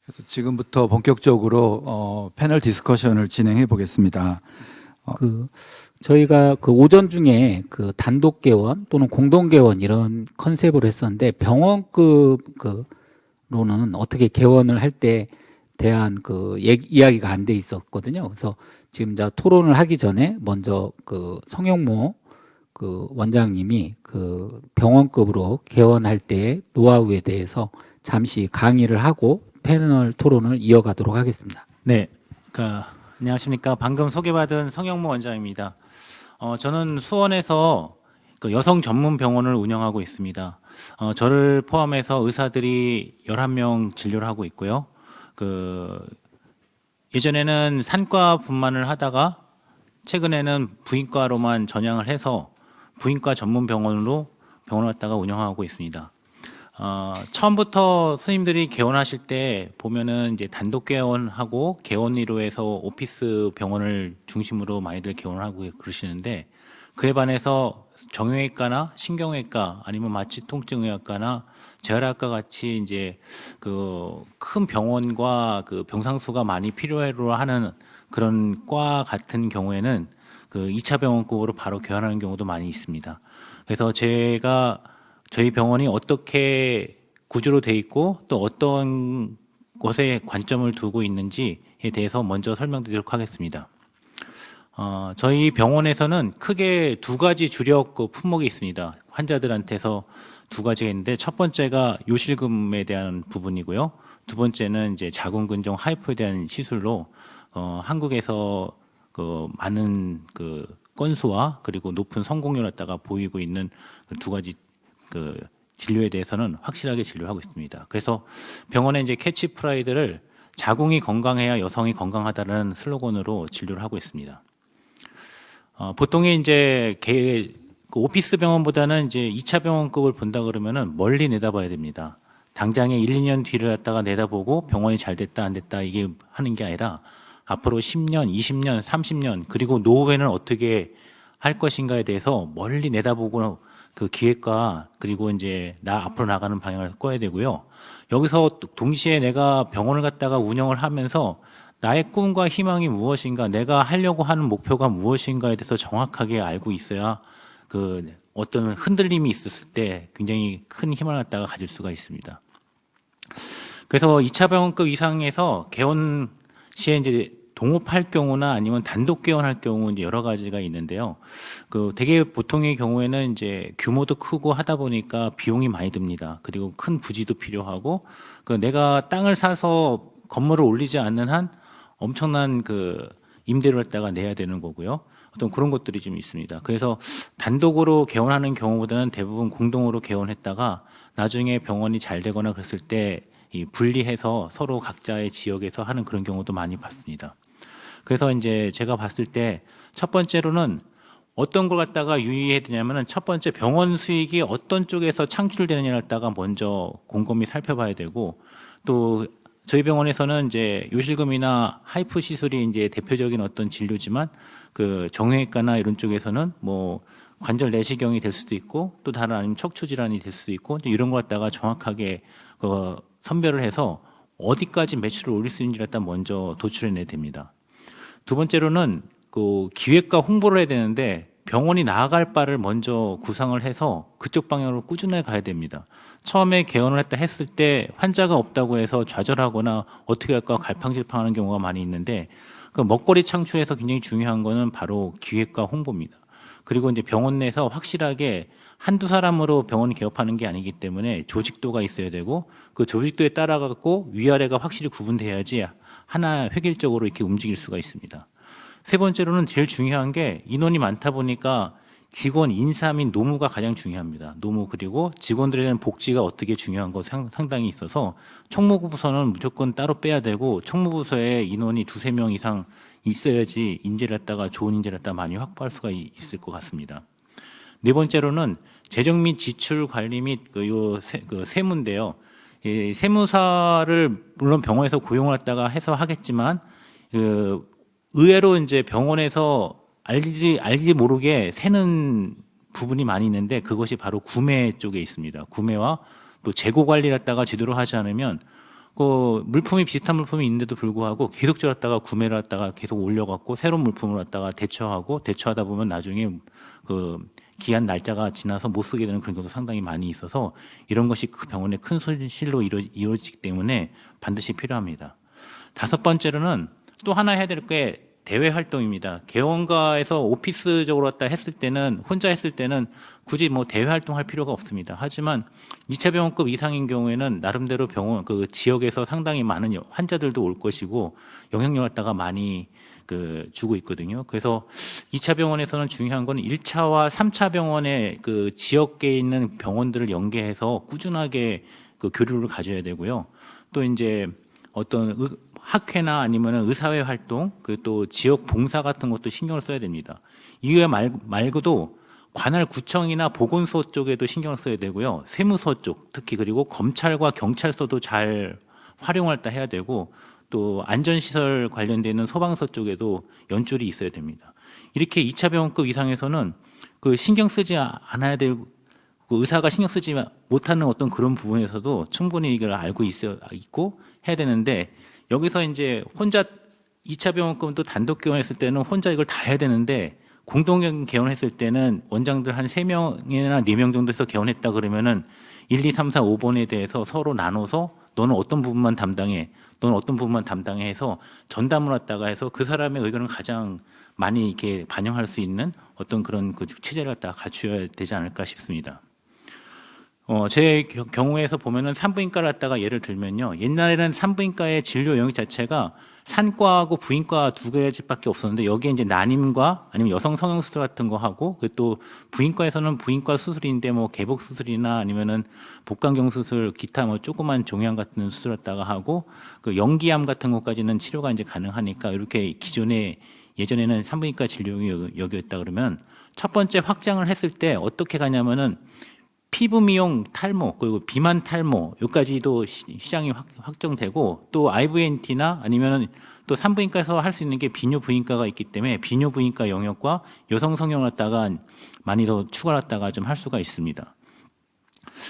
그래서 지금부터 본격적으로 패널 디스커션을 진행해 보겠습니다. 그 저희가 그 오전 중에 그 단독 개원 또는 공동 개원 이런 컨셉으로 했었는데 병원급 그로는 어떻게 개원을 할 때 대한 그 이야기가 안 돼 있었거든요. 그래서 지금 자 토론을 하기 전에 먼저 그 성영모 그 원장님이 그 병원급으로 개원할 때의 노하우에 대해서 잠시 강의를 하고 패널 토론을 이어가도록 하겠습니다. 네, 안녕하십니까. 방금 소개받은 성영모 원장입니다. 저는 수원에서 그 여성 전문 병원을 운영하고 있습니다. 저를 포함해서 의사들이 11명 진료를 하고 있고요. 예전에는 산과 분만을 하다가 최근에는 부인과로만 전향을 해서 부인과 전문 병원으로 병원을 갖다가 운영하고 있습니다. 처음부터 스님들이 개원하실 때 보면은 이제 단독 개원하고 개원리로 해서 오피스 병원을 중심으로 많이들 개원을 하고 그러시는데, 그에 반해서 정형외과나 신경외과 아니면 마취통증의학과나 재활학과 같이 이제 그 큰 병원과 그 병상수가 많이 필요로 하는 그런 과 같은 경우에는 그 2차 병원급으로 바로 개원하는 경우도 많이 있습니다. 그래서 저희 병원이 어떻게 구조로 돼 있고 또 어떤 것에 관점을 두고 있는지에 대해서 먼저 설명드리도록 하겠습니다. 저희 병원에서는 크게 두 가지 주력 품목이 있습니다. 환자들한테서 두 가지가 있는데, 첫 번째가 요실금에 대한 부분이고요. 두 번째는 이제 자궁근종 하이포에 대한 시술로 한국에서 그 많은 그 건수와 그리고 높은 성공률을 갖다가 보이고 있는 두 가지 그 진료에 대해서는 확실하게 진료하고 있습니다. 그래서 병원의 이제 캐치프라이드를 자궁이 건강해야 여성이 건강하다는 슬로건으로 진료를 하고 있습니다. 보통의 이제 그 오피스 병원보다는 이제 2차 병원급을 본다 그러면은 멀리 내다봐야 됩니다. 당장에 1, 2년 뒤를 갖다가 내다보고 병원이 잘 됐다 안 됐다 이게 하는 게 아니라 앞으로 10년, 20년, 30년 그리고 노후에는 어떻게 할 것인가에 대해서 멀리 내다보고 그 기획과 그리고 이제 나 앞으로 나가는 방향을 꿔야 되고요. 여기서 동시에 내가 병원을 갖다가 운영을 하면서 나의 꿈과 희망이 무엇인가, 내가 하려고 하는 목표가 무엇인가에 대해서 정확하게 알고 있어야 그 어떤 흔들림이 있었을 때 굉장히 큰 힘을 갖다가 가질 수가 있습니다. 그래서 2차 병원급 이상에서 개원 시에 이제 동업할 경우나 아니면 단독 개원할 경우 이제 여러 가지가 있는데요. 그 되게 보통의 경우에는 이제 규모도 크고 하다 보니까 비용이 많이 듭니다. 그리고 큰 부지도 필요하고, 그 내가 땅을 사서 건물을 올리지 않는 한 엄청난 그 임대료를 갖다가 내야 되는 거고요. 어떤 그런 것들이 좀 있습니다. 그래서 단독으로 개원하는 경우보다는 대부분 공동으로 개원했다가 나중에 병원이 잘 되거나 그랬을 때 이 분리해서 서로 각자의 지역에서 하는 그런 경우도 많이 봤습니다. 그래서 이제 제가 봤을 때 첫 번째로는 어떤 걸 갖다가 유의해야 되냐면은, 첫 번째 병원 수익이 어떤 쪽에서 창출되느냐를 갖다가 먼저 곰곰이 살펴봐야 되고, 또 저희 병원에서는 이제 요실금이나 하이프 시술이 이제 대표적인 어떤 진료지만, 그 정형외과나 이런 쪽에서는 뭐 관절 내시경이 될 수도 있고 또 다른 아니면 척추 질환이 될 수도 있고, 이런 걸 갖다가 정확하게 선별을 해서 어디까지 매출을 올릴 수 있는지를 갖다 먼저 도출해내야 됩니다. 두 번째로는 그 기획과 홍보를 해야 되는데, 병원이 나아갈 바를 먼저 구상을 해서 그쪽 방향으로 꾸준하게 가야 됩니다. 처음에 개원을 했을 때 환자가 없다고 해서 좌절하거나 어떻게 할까 갈팡질팡하는 경우가 많이 있는데, 그 먹거리 창출에서 굉장히 중요한 거는 바로 기획과 홍보입니다. 그리고 이제 병원 내에서 확실하게 한두 사람으로 병원을 개업하는 게 아니기 때문에 조직도가 있어야 되고, 그 조직도에 따라 갖고 위아래가 확실히 구분돼야지 하나 획일적으로 이렇게 움직일 수가 있습니다. 세 번째로는 제일 중요한 게, 인원이 많다 보니까 직원 인사 및 노무가 가장 중요합니다. 노무, 그리고 직원들에 대한 복지가 어떻게 중요한 거 상당히 있어서 총무부서는 무조건 따로 빼야 되고, 총무부서에 인원이 두세 명 이상 있어야지 인재를 갖다가 좋은 인재를 갖다가 많이 확보할 수가 있을 것 같습니다. 네 번째로는 재정 및 지출 관리 및 세무인데요. 이 세무사를 물론 병원에서 고용을 갖다가 해서 하겠지만, 의외로 이제 병원에서 알지 모르게 새는 부분이 많이 있는데, 그것이 바로 구매 쪽에 있습니다. 구매와 또 재고 관리를 갖다가 제대로 하지 않으면 그 물품이 비슷한 물품이 있는데도 불구하고 계속 저었다가 구매를 했다가 계속 올려갖고 새로운 물품을 갖다가 대처하다 보면 나중에 그 기한 날짜가 지나서 못 쓰게 되는 그런 경우도 상당히 많이 있어서 이런 것이 그 병원의 큰 손실로 이루어지기 때문에 반드시 필요합니다. 다섯 번째로는 또 하나 해야 될 게 대외 활동입니다. 개원가에서 오피스적으로 갖다 했을 때는 혼자 했을 때는 굳이 뭐 대외 활동할 필요가 없습니다. 하지만 2차 병원급 이상인 경우에는 나름대로 병원 그 지역에서 상당히 많은 환자들도 올 것이고 영향력을 갖다가 많이 그 주고 있거든요. 그래서 2차 병원에서는 중요한 건 1차와 3차 병원의 그 지역계에 있는 병원들을 연계해서 꾸준하게 그 교류를 가져야 되고요. 또 이제 어떤 학회나 아니면 의사회 활동, 그 또 지역 봉사 같은 것도 신경을 써야 됩니다. 이외 말고도 관할 구청이나 보건소 쪽에도 신경을 써야 되고요. 세무서 쪽 특히 그리고 검찰과 경찰서도 잘 활용을 다 해야 되고 또 안전시설 관련되는 소방서 쪽에도 연줄이 있어야 됩니다. 이렇게 2차 병원급 이상에서는 그 신경 쓰지 않아야 되고 그 의사가 신경 쓰지 못하는 어떤 그런 부분에서도 충분히 이걸 알고 있고 해야 되는데 여기서 이제 혼자 2차 병원급은 또 단독 개원했을 때는 혼자 이걸 다 해야 되는데 공동 개원했을 때는 원장들 한 3명이나 4명 정도에서 개원했다 그러면은 1, 2, 3, 4, 5번에 대해서 서로 나눠서 너는 어떤 부분만 담당해, 너는 어떤 부분만 담당해 해서 전담을 갖다가 해서 그 사람의 의견을 가장 많이 이렇게 반영할 수 있는 어떤 그런 그 체제를 갖다가 갖추어야 되지 않을까 싶습니다. 제 경우에서 보면은 산부인과를 갖다가 예를 들면요. 옛날에는 산부인과의 진료 영역 자체가 산과하고 부인과 두 가지밖에 없었는데 여기에 이제 난임과 아니면 여성 성형 수술 같은 거 하고 또 부인과에서는 부인과 수술인데 뭐 개복 수술이나 아니면은 복강경 수술 기타 뭐 조그만 종양 같은 수술 갖다가 하고 그 연기암 같은 것까지는 치료가 이제 가능하니까 이렇게 기존에 예전에는 산부인과 진료 영역이었다 그러면 첫 번째 확장을 했을 때 어떻게 가냐면은 피부 미용 탈모 그리고 비만 탈모 여기까지도 시장이 확정되고 또 IVNT나 아니면 또 산부인과에서 할 수 있는 게 비뇨 부인과가 있기 때문에 비뇨 부인과 영역과 여성 성형을 갖다가 많이 더 추가를 갖다가 좀 할 수가 있습니다.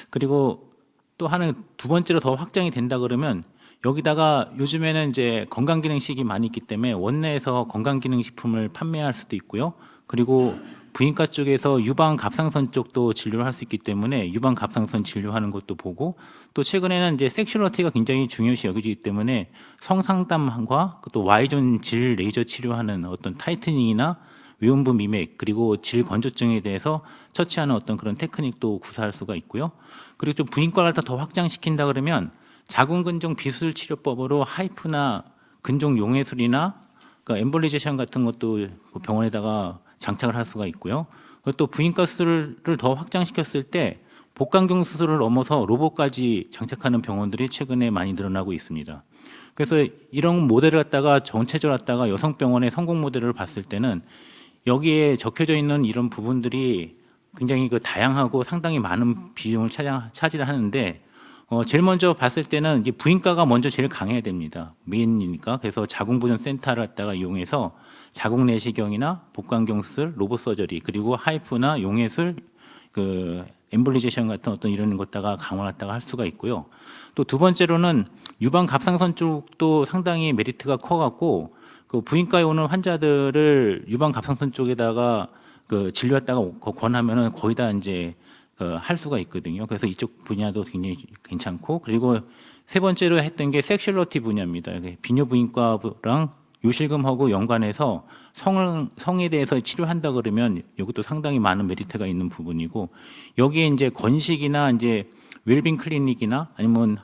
그리고 또 하나 두 번째로 더 확장이 된다 그러면 여기다가 요즘에는 이제 건강기능식이 많이 있기 때문에 원내에서 건강기능식품을 판매할 수도 있고요. 그리고 부인과 쪽에서 유방갑상선 쪽도 진료를 할 수 있기 때문에 유방갑상선 진료하는 것도 보고 또 최근에는 이제 섹슈얼리티가 굉장히 중요시 여겨지기 때문에 성상담과 또 Y존 질 레이저 치료하는 어떤 타이트닝이나 외음부 미맥 그리고 질 건조증에 대해서 처치하는 어떤 그런 테크닉도 구사할 수가 있고요. 그리고 좀 부인과를 더 확장시킨다 그러면 자궁근종 비수술 치료법으로 하이프나 근종 용해술이나 그러니까 엠볼리제이션 같은 것도 병원에다가 장착을 할 수가 있고요. 또 부인과 수술을 더 확장시켰을 때 복강경 수술을 넘어서 로봇까지 장착하는 병원들이 최근에 많이 늘어나고 있습니다. 그래서 이런 모델을 갖다가 전체적으로 갖다가 여성병원의 성공 모델을 봤을 때는 여기에 적혀져 있는 이런 부분들이 굉장히 그 다양하고 상당히 많은 비중을 차지를 하는데 제일 먼저 봤을 때는 이제 부인과가 먼저 제일 강해야 됩니다. 메인이니까. 그래서 자궁보존센터를 갖다가 이용해서 자궁 내시경이나 복강경 수술, 로봇 서저리 그리고 하이프나 용해술, 그 엠볼리제이션 같은 어떤 이런 것다가 강화했다가 할 수가 있고요. 또 두 번째로는 유방갑상선 쪽도 상당히 메리트가 커갖고 그 부인과에 오는 환자들을 유방갑상선 쪽에다가 그 진료했다가 권하면은 거의 다 이제 할 수가 있거든요. 그래서 이쪽 분야도 굉장히 괜찮고 그리고 세 번째로 했던 게 섹슈얼리티 분야입니다. 비뇨 부인과랑 요실금하고 연관해서 성에 대해서 치료한다 그러면 이것도 상당히 많은 메리트가 있는 부분이고 여기에 이제 건식이나 이제 웰빙 클리닉이나 아니면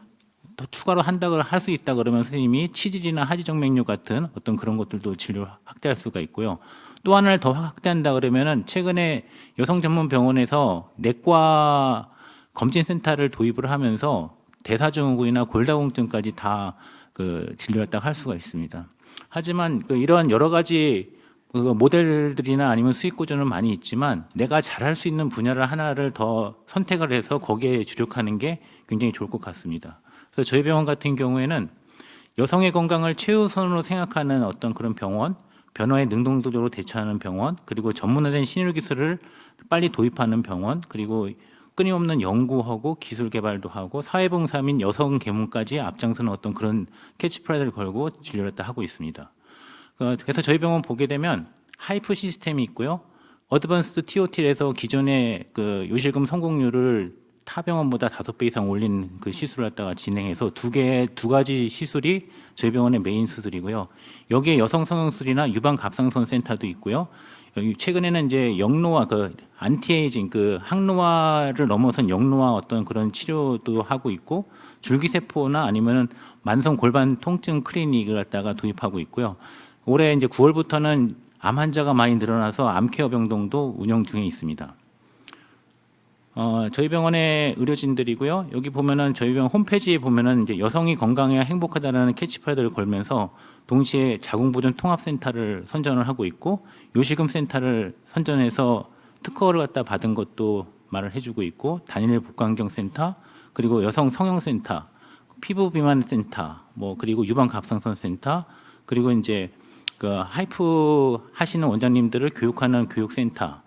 더 추가로 한다고 할 수 있다 그러면 선생님이 치질이나 하지정맥류 같은 어떤 그런 것들도 진료 확대할 수가 있고요. 또 하나를 더 확대한다 그러면은 최근에 여성 전문 병원에서 내과 검진센터를 도입을 하면서 대사증후군이나 골다공증까지 다 그 진료를 딱 할 수가 있습니다. 하지만 이런 여러 가지 모델들이나 아니면 수익 구조는 많이 있지만 내가 잘할 수 있는 분야를 하나를 더 선택을 해서 거기에 주력하는 게 굉장히 좋을 것 같습니다. 그래서 저희 병원 같은 경우에는 여성의 건강을 최우선으로 생각하는 어떤 그런 병원, 변화에 능동적으로 대처하는 병원, 그리고 전문화된 신의료 기술을 빨리 도입하는 병원, 그리고 끊임없는 연구하고 기술 개발도 하고 사회봉사 및 여성 계문까지 앞장서는 어떤 그런 캐치프라이즈를 걸고 진료를 다 하고 있습니다. 그래서 저희 병원 보게 되면 하이프 시스템이 있고요. 어드밴스드 TOT에서 기존의 그 요실금 성공률을 타 병원보다 5배 이상 올린 그 시술을 갖다가 진행해서 두 가지 시술이 저희 병원의 메인 수술이고요. 여기에 여성 성형술이나 유방 갑상선 센터도 있고요. 여기 최근에는 이제 영노화, 그 안티에이징, 그 항노화를 넘어선 영노화 어떤 그런 치료도 하고 있고, 줄기세포나 아니면은 만성 골반 통증 클리닉을 갖다가 도입하고 있고요. 올해 이제 9월부터는 암 환자가 많이 늘어나서 암케어 병동도 운영 중에 있습니다. 저희 병원의 의료진들이고요. 여기 보면은 저희 병원 홈페이지에 보면은 이제 여성이 건강해야 행복하다라는 캐치프라이즈를 걸면서 동시에 자궁보존 통합센터를 선전을 하고 있고, 요실금 센터를 선전해서 특허를 갖다 받은 것도 말을 해주고 있고, 단일 복강경 센터, 그리고 여성 성형센터, 피부 비만 센터, 뭐 그리고 유방 갑상선 센터, 그리고 이제 그 하이프 하시는 원장님들을 교육하는 교육센터,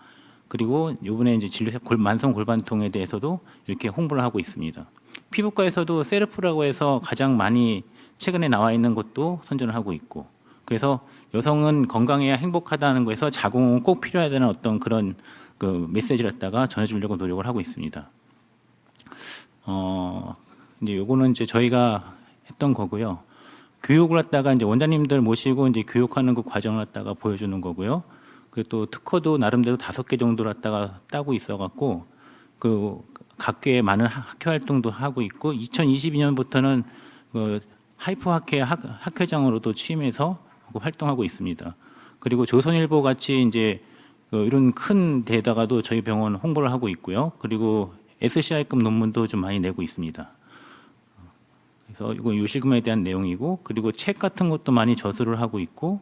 그리고 이번에 이제 만성 골반통에 대해서도 이렇게 홍보를 하고 있습니다. 피부과에서도 세르프라고 해서 가장 많이 최근에 나와 있는 것도 선전을 하고 있고, 그래서 여성은 건강해야 행복하다는 거에서 자궁은 꼭 필요하다는 어떤 그런 그 메시지를 갖다가 전해주려고 노력을 하고 있습니다. 이제 요거는 이제 저희가 했던 거고요. 교육을 갖다가 이제 원장님들 모시고 이제 교육하는 그 과정을 갖다가 보여주는 거고요. 그리고 또 특허도 나름대로 5개 정도를 갖다가 따고 있어갖고 그 각계에 많은 학회 활동도 하고 있고, 2022년부터는 그 하이프 학회장으로도 취임해서 활동하고 있습니다. 그리고 조선일보 같이 이제 이런 큰 데다가도 저희 병원 홍보를 하고 있고요. 그리고 SCI급 논문도 좀 많이 내고 있습니다. 그래서 이거 요실금에 대한 내용이고, 그리고 책 같은 것도 많이 저술을 하고 있고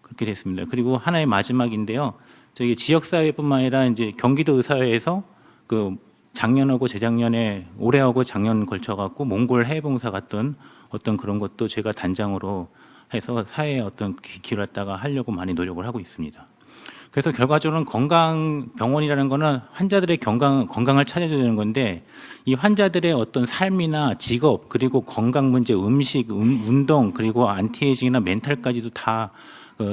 그렇게 됐습니다. 그리고 하나의 마지막인데요. 저희 지역사회뿐만 아니라 이제 경기도 의사회에서 그 작년하고 재작년에 올해하고 작년 걸쳐갖고 몽골 해외봉사 갔던 어떤 그런 것도 제가 단장으로 해서 사회에 어떤 기를 갖다가 하려고 많이 노력을 하고 있습니다. 그래서 결과적으로는 건강병원이라는 거는 환자들의 건강을 찾아야 되는 건데, 이 환자들의 어떤 삶이나 직업, 그리고 건강 문제, 음식, 운동, 그리고 안티에이징이나 멘탈까지도 다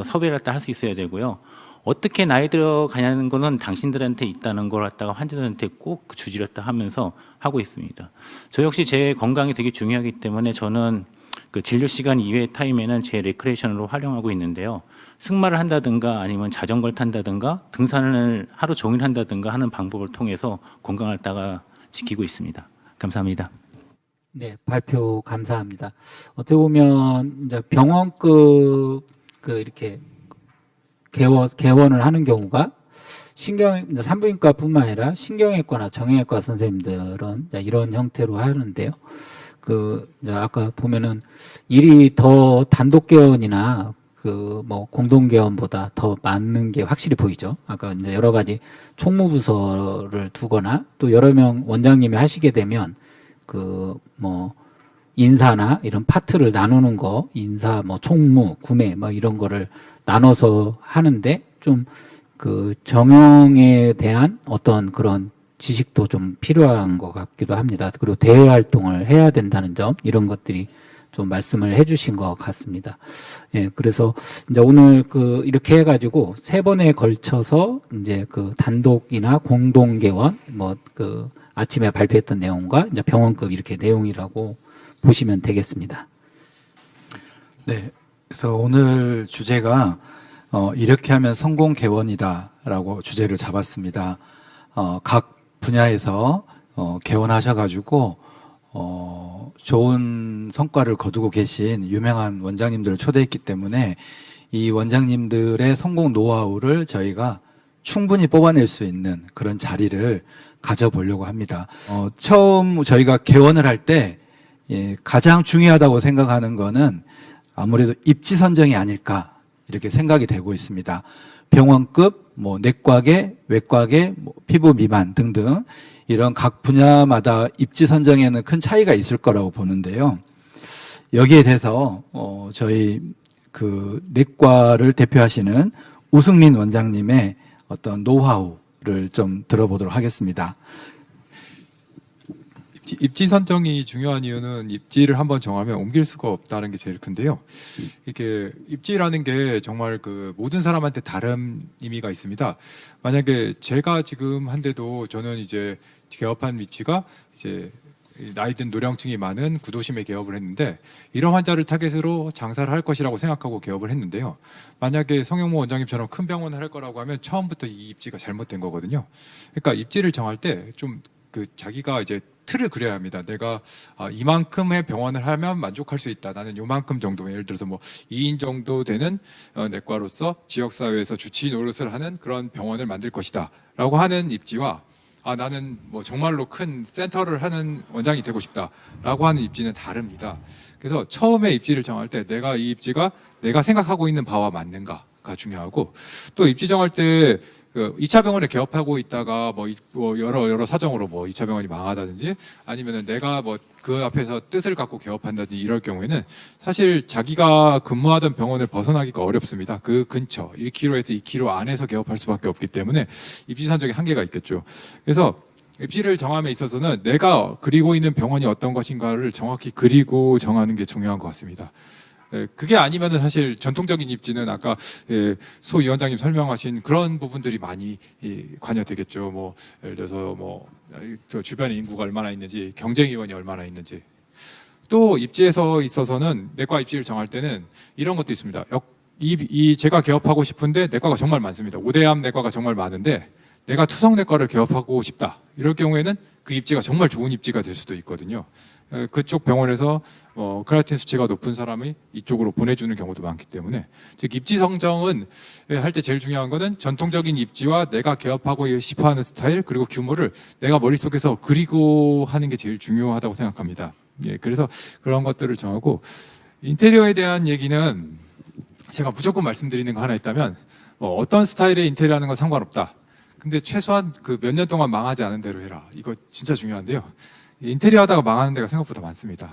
섭외를 갖다 할 수 있어야 되고요. 어떻게 나이 들어가냐는 거는 당신들한테 있다는 걸 갖다가 환자들한테 꼭 주지렸다 하면서 하고 있습니다. 저 역시 제 건강이 되게 중요하기 때문에 저는 그 진료 시간 이외의 타임에는 제 레크레이션으로 활용하고 있는데요. 승마를 한다든가 아니면 자전거를 탄다든가 등산을 하루 종일 한다든가 하는 방법을 통해서 건강을 갖다가 지키고 있습니다. 감사합니다. 네, 발표 감사합니다. 어떻게 보면 이제 병원급 그 이렇게 개원을 하는 경우가 산부인과뿐만 아니라 신경외과나 정형외과 선생님들은 이런 형태로 하는데요. 이제 아까 보면은 일이 더 단독 개원이나 뭐 공동 개원보다 더 많은 게 확실히 보이죠. 아까 이제 여러 가지 총무부서를 두거나 또 여러 명 원장님이 하시게 되면 뭐 인사나 이런 파트를 나누는 거, 인사, 뭐 총무, 구매, 뭐 이런 거를 나눠서 하는데 좀 정형에 대한 어떤 그런 지식도 좀 필요한 것 같기도 합니다. 그리고 대외 활동을 해야 된다는 점, 이런 것들이 좀 말씀을 해주신 것 같습니다. 예, 그래서 이제 오늘 이렇게 해가지고 3번에 걸쳐서 이제 단독이나 공동 개원, 뭐 아침에 발표했던 내용과 이제 병원급 이렇게 내용이라고 보시면 되겠습니다. 네. 그래서 오늘 주제가 이렇게 하면 성공 개원이다라고 주제를 잡았습니다. 각 분야에서 개원하셔가지고 좋은 성과를 거두고 계신 유명한 원장님들을 초대했기 때문에 이 원장님들의 성공 노하우를 저희가 충분히 뽑아낼 수 있는 그런 자리를 가져보려고 합니다. 처음 저희가 개원을 할 때 가장 중요하다고 생각하는 거는 아무래도 입지 선정이 아닐까 이렇게 생각이 되고 있습니다. 병원급, 뭐 내과계, 외과계, 뭐 피부 미만 등등 이런 각 분야마다 입지 선정에는 큰 차이가 있을 거라고 보는데요. 여기에 대해서 저희 내과를 대표하시는 우승민 원장님의 어떤 노하우를 좀 들어보도록 하겠습니다. 입지 선정이 중요한 이유는 입지를 한번 정하면 옮길 수가 없다는 게 제일 큰데요. 이게 입지라는 게 정말 그 모든 사람한테 다른 의미가 있습니다. 만약에 제가 지금 한데도 저는 이제 개업한 위치가 이제 나이든 노령층이 많은 구도심에 개업을 했는데 이런 환자를 타겟으로 장사를 할 것이라고 생각하고 개업을 했는데요. 만약에 성형모 원장님처럼 큰 병원을 할 거라고 하면 처음부터 이 입지가 잘못된 거거든요. 그러니까 입지를 정할 때 좀 그 자기가 이제 틀을 그려야 합니다. 내가 이만큼의 병원을 하면 만족할 수 있다. 나는 요만큼 정도, 예를 들어서 뭐 2인 정도 되는 내과로서 지역사회에서 주치의 노릇을 하는 그런 병원을 만들 것이다 라고 하는 입지와 나는 뭐 정말로 큰 센터를 하는 원장이 되고 싶다라고 하는 입지는 다릅니다. 그래서 처음에 입지를 정할 때 내가 이 입지가 내가 생각하고 있는 바와 맞는가가 중요하고, 또 입지 정할 때 그 2차 병원에 개업하고 있다가 뭐 여러 사정으로 뭐 2차 병원이 망하다든지 아니면은 내가 뭐 그 앞에서 뜻을 갖고 개업한다든지 이럴 경우에는 사실 자기가 근무하던 병원을 벗어나기가 어렵습니다. 그 근처 1km에서 2km 안에서 개업할 수밖에 없기 때문에 입지 선정에 한계가 있겠죠. 그래서 입지를 정함에 있어서는 내가 그리고 있는 병원이 어떤 것인가를 정확히 그리고 정하는 게 중요한 것 같습니다. 그게 아니면은 사실 전통적인 입지는 아까 소 위원장님 설명하신 그런 부분들이 많이 관여되겠죠. 뭐 예를 들어서 뭐 주변에 인구가 얼마나 있는지, 경쟁 의원이 얼마나 있는지. 또 입지에서 있어서는 내과 입지를 정할 때는 이런 것도 있습니다. 제가 개업하고 싶은데 내과가 정말 많습니다. 5대암 내과가 정말 많은데 내가 투성내과를 개업하고 싶다. 이럴 경우에는 그 입지가 정말 좋은 입지가 될 수도 있거든요. 그쪽 병원에서 크레아틴 수치가 높은 사람이 이쪽으로 보내주는 경우도 많기 때문에, 즉 입지 선정은 할 때 제일 중요한 거는 전통적인 입지와 내가 개업하고 싶어하는 스타일 그리고 규모를 내가 머릿속에서 그리고 하는 게 제일 중요하다고 생각합니다. 그래서 그런 것들을 정하고, 인테리어에 대한 얘기는 제가 무조건 말씀드리는 거 하나 있다면 어떤 스타일의 인테리어 하는 건 상관없다. 근데 최소한 그 몇 년 동안 망하지 않은 대로 해라. 이거 진짜 중요한데요. 인테리어 하다가 망하는 데가 생각보다 많습니다.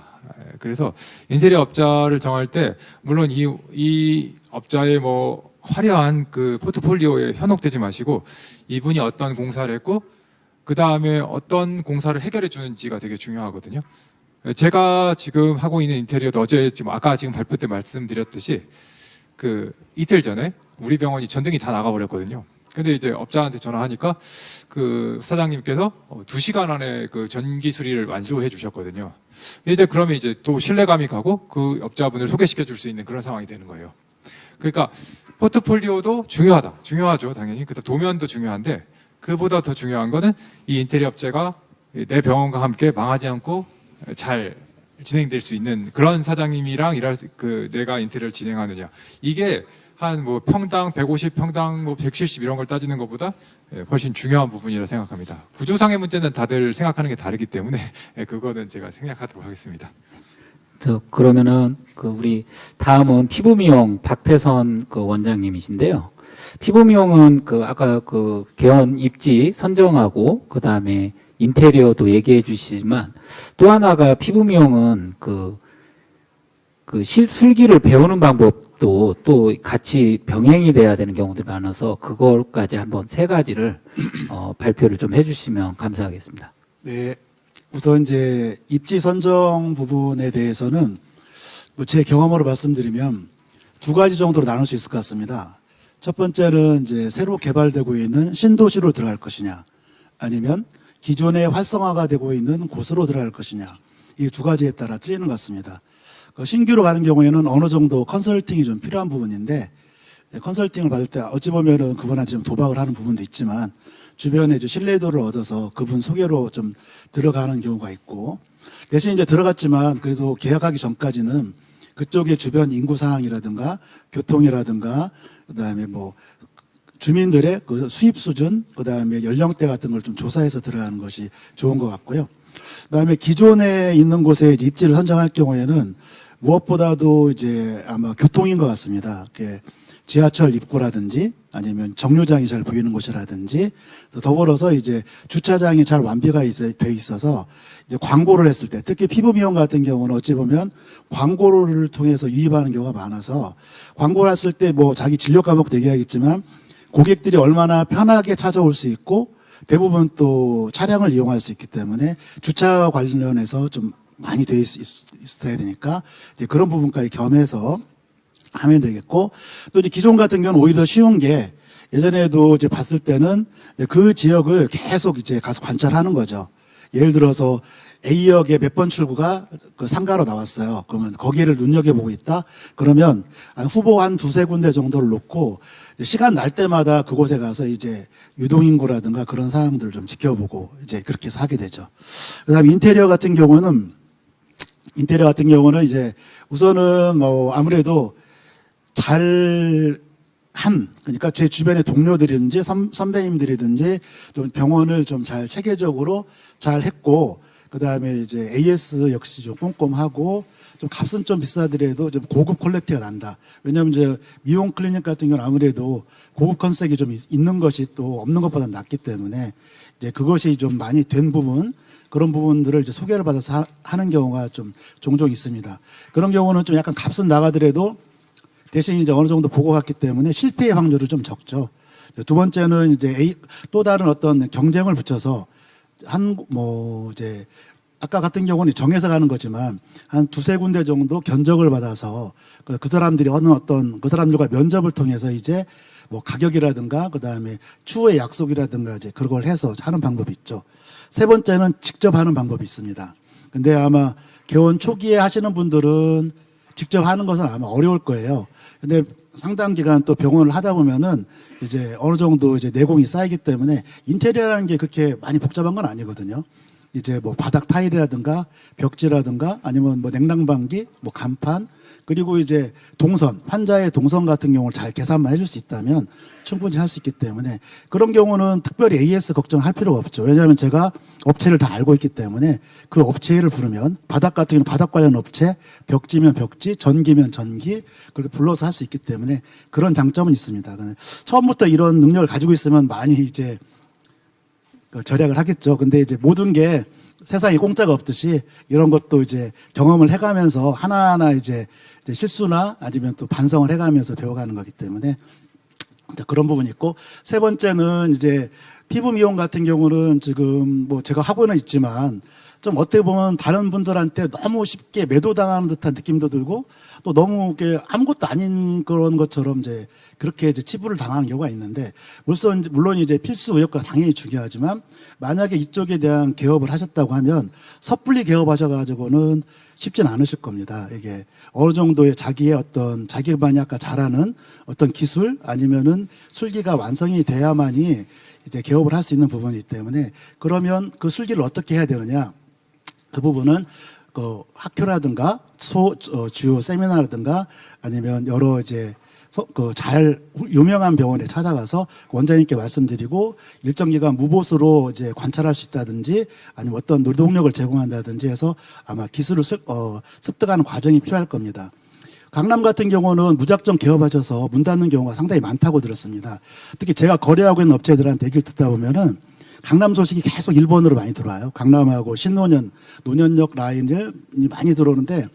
그래서 인테리어 업자를 정할 때 물론 이 업자의 뭐 화려한 그 포트폴리오에 현혹되지 마시고 이분이 어떤 공사를 했고 그 다음에 어떤 공사를 해결해 주는지가 되게 중요하거든요. 제가 지금 하고 있는 인테리어도 어제 아까 발표 때 말씀드렸듯이 그 이틀 전에 우리 병원이 전등이 다 나가버렸거든요. 근데 이제 업자한테 전화하니까 그 사장님께서 2시간 안에 그 전기 수리를 완료해 주셨거든요. 이제 그러면 이제 또 신뢰감이 가고 그 업자분을 소개시켜 줄 수 있는 그런 상황이 되는 거예요. 그러니까 포트폴리오도 중요하죠, 당연히. 그다음 도면도 중요한데 그보다 더 중요한 거는 이 인테리어 업체가 내 병원과 함께 망하지 않고 잘 진행될 수 있는 그런 사장님이랑 내가 인테리어를 진행하느냐. 이게 한 뭐 평당 150, 평당 뭐 170 이런 걸 따지는 것보다 훨씬 중요한 부분이라 생각합니다. 구조상의 문제는 다들 생각하는 게 다르기 때문에 그거는 제가 생략하도록 하겠습니다. 그러면은 우리 다음은 피부미용 박태선 원장님이신데요. 피부미용은 아까 개원 입지 선정하고 그 다음에 인테리어도 얘기해 주시지만 또 하나가 피부미용은 술기를 배우는 방법도 또 같이 병행이 돼야 되는 경우들이 많아서 그걸까지 한번 세 가지를 발표를 좀 해주시면 감사하겠습니다. 네, 우선 이제 입지 선정 부분에 대해서는 뭐 제 경험으로 말씀드리면 두 가지 정도로 나눌 수 있을 것 같습니다. 첫 번째는 이제 새로 개발되고 있는 신도시로 들어갈 것이냐, 아니면 기존에 활성화가 되고 있는 곳으로 들어갈 것이냐, 이 두 가지에 따라 틀리는 것 같습니다. 신규로 가는 경우에는 어느 정도 컨설팅이 좀 필요한 부분인데, 컨설팅을 받을 때 어찌 보면은 그분한테 좀 도박을 하는 부분도 있지만 주변에 이제 신뢰도를 얻어서 그분 소개로 좀 들어가는 경우가 있고, 대신 이제 들어갔지만 그래도 계약하기 전까지는 그쪽의 주변 인구 상황이라든가 교통이라든가 그다음에 뭐 주민들의 그 수입 수준, 그다음에 연령대 같은 걸 좀 조사해서 들어가는 것이 좋은 것 같고요. 그다음에 기존에 있는 곳에 이제 입지를 선정할 경우에는 무엇보다도 이제 아마 교통인 것 같습니다. 지하철 입구라든지 아니면 정류장이 잘 보이는 곳이라든지, 더불어서 이제 주차장이 잘 완비가 돼 있어서 이제 광고를 했을 때, 특히 피부 미용 같은 경우는 어찌 보면 광고를 통해서 유입하는 경우가 많아서 광고를 했을 때 뭐 자기 진료 과목도 얘기하겠지만 고객들이 얼마나 편하게 찾아올 수 있고 대부분 또 차량을 이용할 수 있기 때문에 주차 관련해서 좀 많이 돼 있어야 되니까 이제 그런 부분까지 겸해서 하면 되겠고, 또 이제 기존 같은 경우는 오히려 쉬운 게 예전에도 이제 봤을 때는 그 지역을 계속 이제 가서 관찰하는 거죠. 예를 들어서 A역에 몇 번 출구가 그 상가로 나왔어요. 그러면 거기를 눈여겨보고 있다? 그러면 후보 한 두세 군데 정도를 놓고 시간 날 때마다 그곳에 가서 이제 유동인구라든가 그런 사항들을 좀 지켜보고 이제 그렇게 해서 하게 되죠. 그 다음에 인테리어 같은 경우는 이제 우선은 뭐 아무래도 그러니까 제 주변의 동료들이든지 선배님들이든지 좀 병원을 좀 잘 체계적으로 잘 했고, 그 다음에 이제 AS 역시 좀 꼼꼼하고, 좀 값은 좀 비싸더라도 좀 고급 퀄리티가 난다. 왜냐하면 이제 미용 클리닉 같은 경우는 아무래도 고급 컨셉이 좀 있는 것이 또 없는 것보다 낫기 때문에 이제 그것이 좀 많이 된 부분, 그런 부분들을 이제 소개를 받아서 하는 경우가 좀 종종 있습니다. 그런 경우는 좀 약간 값은 나가더라도 대신 이제 어느 정도 보고 갔기 때문에 실패의 확률이 좀 적죠. 두 번째는 이제 또 다른 어떤 경쟁을 붙여서 이제 아까 같은 경우는 정해서 가는 거지만 한 두세 군데 정도 견적을 받아서 그 사람들이 그 사람들과 면접을 통해서 이제 뭐 가격이라든가 그 다음에 추후의 약속이라든가 이제 그걸 해서 하는 방법이 있죠. 세 번째는 직접 하는 방법이 있습니다. 근데 아마 개원 초기에 하시는 분들은 직접 하는 것은 아마 어려울 거예요. 근데 상당 기간 또 병원을 하다 보면은 이제 어느 정도 이제 내공이 쌓이기 때문에 인테리어라는 게 그렇게 많이 복잡한 건 아니거든요. 이제 뭐 바닥 타일이라든가 벽지라든가 아니면 뭐 냉난방기, 뭐 간판, 그리고 이제 환자의 동선 같은 경우를 잘 계산만 해줄 수 있다면 충분히 할 수 있기 때문에 그런 경우는 특별히 AS 걱정할 필요가 없죠. 왜냐하면 제가 업체를 다 알고 있기 때문에 그 업체를 부르면 바닥 같은 경우는 바닥 관련 업체, 벽지면 벽지, 전기면 전기 그렇게 불러서 할 수 있기 때문에 그런 장점은 있습니다. 처음부터 이런 능력을 가지고 있으면 많이 이제 절약을 하겠죠. 근데 이제 모든 게 세상에 공짜가 없듯이 이런 것도 이제 경험을 해가면서 하나하나 이제 실수나 아니면 또 반성을 해가면서 배워가는 거기 때문에 그런 부분이 있고, 세 번째는 이제 피부 미용 같은 경우는 지금 뭐 제가 하고는 있지만 좀 어떻게 보면 다른 분들한테 너무 쉽게 매도당하는 듯한 느낌도 들고 또 너무 아무것도 아닌 그런 것처럼 이제 그렇게 이제 치부를 당하는 경우가 있는데, 물론 이제 필수 의료가 당연히 중요하지만 만약에 이쪽에 대한 개업을 하셨다고 하면 섣불리 개업하셔가지고는 쉽진 않으실 겁니다. 이게 어느 정도의 자기만이 아까 잘하는 어떤 기술 아니면은 술기가 완성이 돼야만이 이제 개업을 할 수 있는 부분이기 때문에, 그러면 그 술기를 어떻게 해야 되느냐? 그 부분은 그 학교라든가 주요 세미나라든가 아니면 여러 이제 잘 유명한 병원에 찾아가서 원장님께 말씀드리고 일정 기간 무보수로 이제 관찰할 수 있다든지 아니면 어떤 노동력을 제공한다든지 해서 아마 기술을 습득하는 과정이 필요할 겁니다. 강남 같은 경우는 무작정 개업하셔서 문 닫는 경우가 상당히 많다고 들었습니다. 특히 제가 거래하고 있는 업체들한테 얘기를 듣다 보면은 강남 소식이 계속 일본으로 많이 들어와요. 강남하고 노년역 라인이 많이 들어오는데,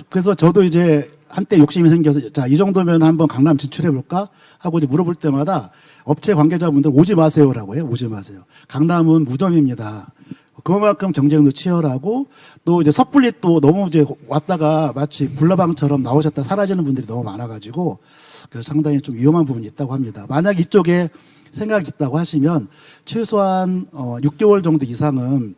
그래서 저도 이제 한때 욕심이 생겨서 자, 이 정도면 한번 강남 진출해볼까 하고 이제 물어볼 때마다 업체 관계자분들 오지 마세요라고 해요. 오지 마세요. 강남은 무덤입니다. 그만큼 경쟁도 치열하고 또 이제 섣불리 또 너무 이제 왔다가 마치 불나방처럼 나오셨다 사라지는 분들이 너무 많아가지고 그래서 상당히 좀 위험한 부분이 있다고 합니다. 만약 이쪽에 생각이 있다고 하시면 최소한 6개월 정도 이상은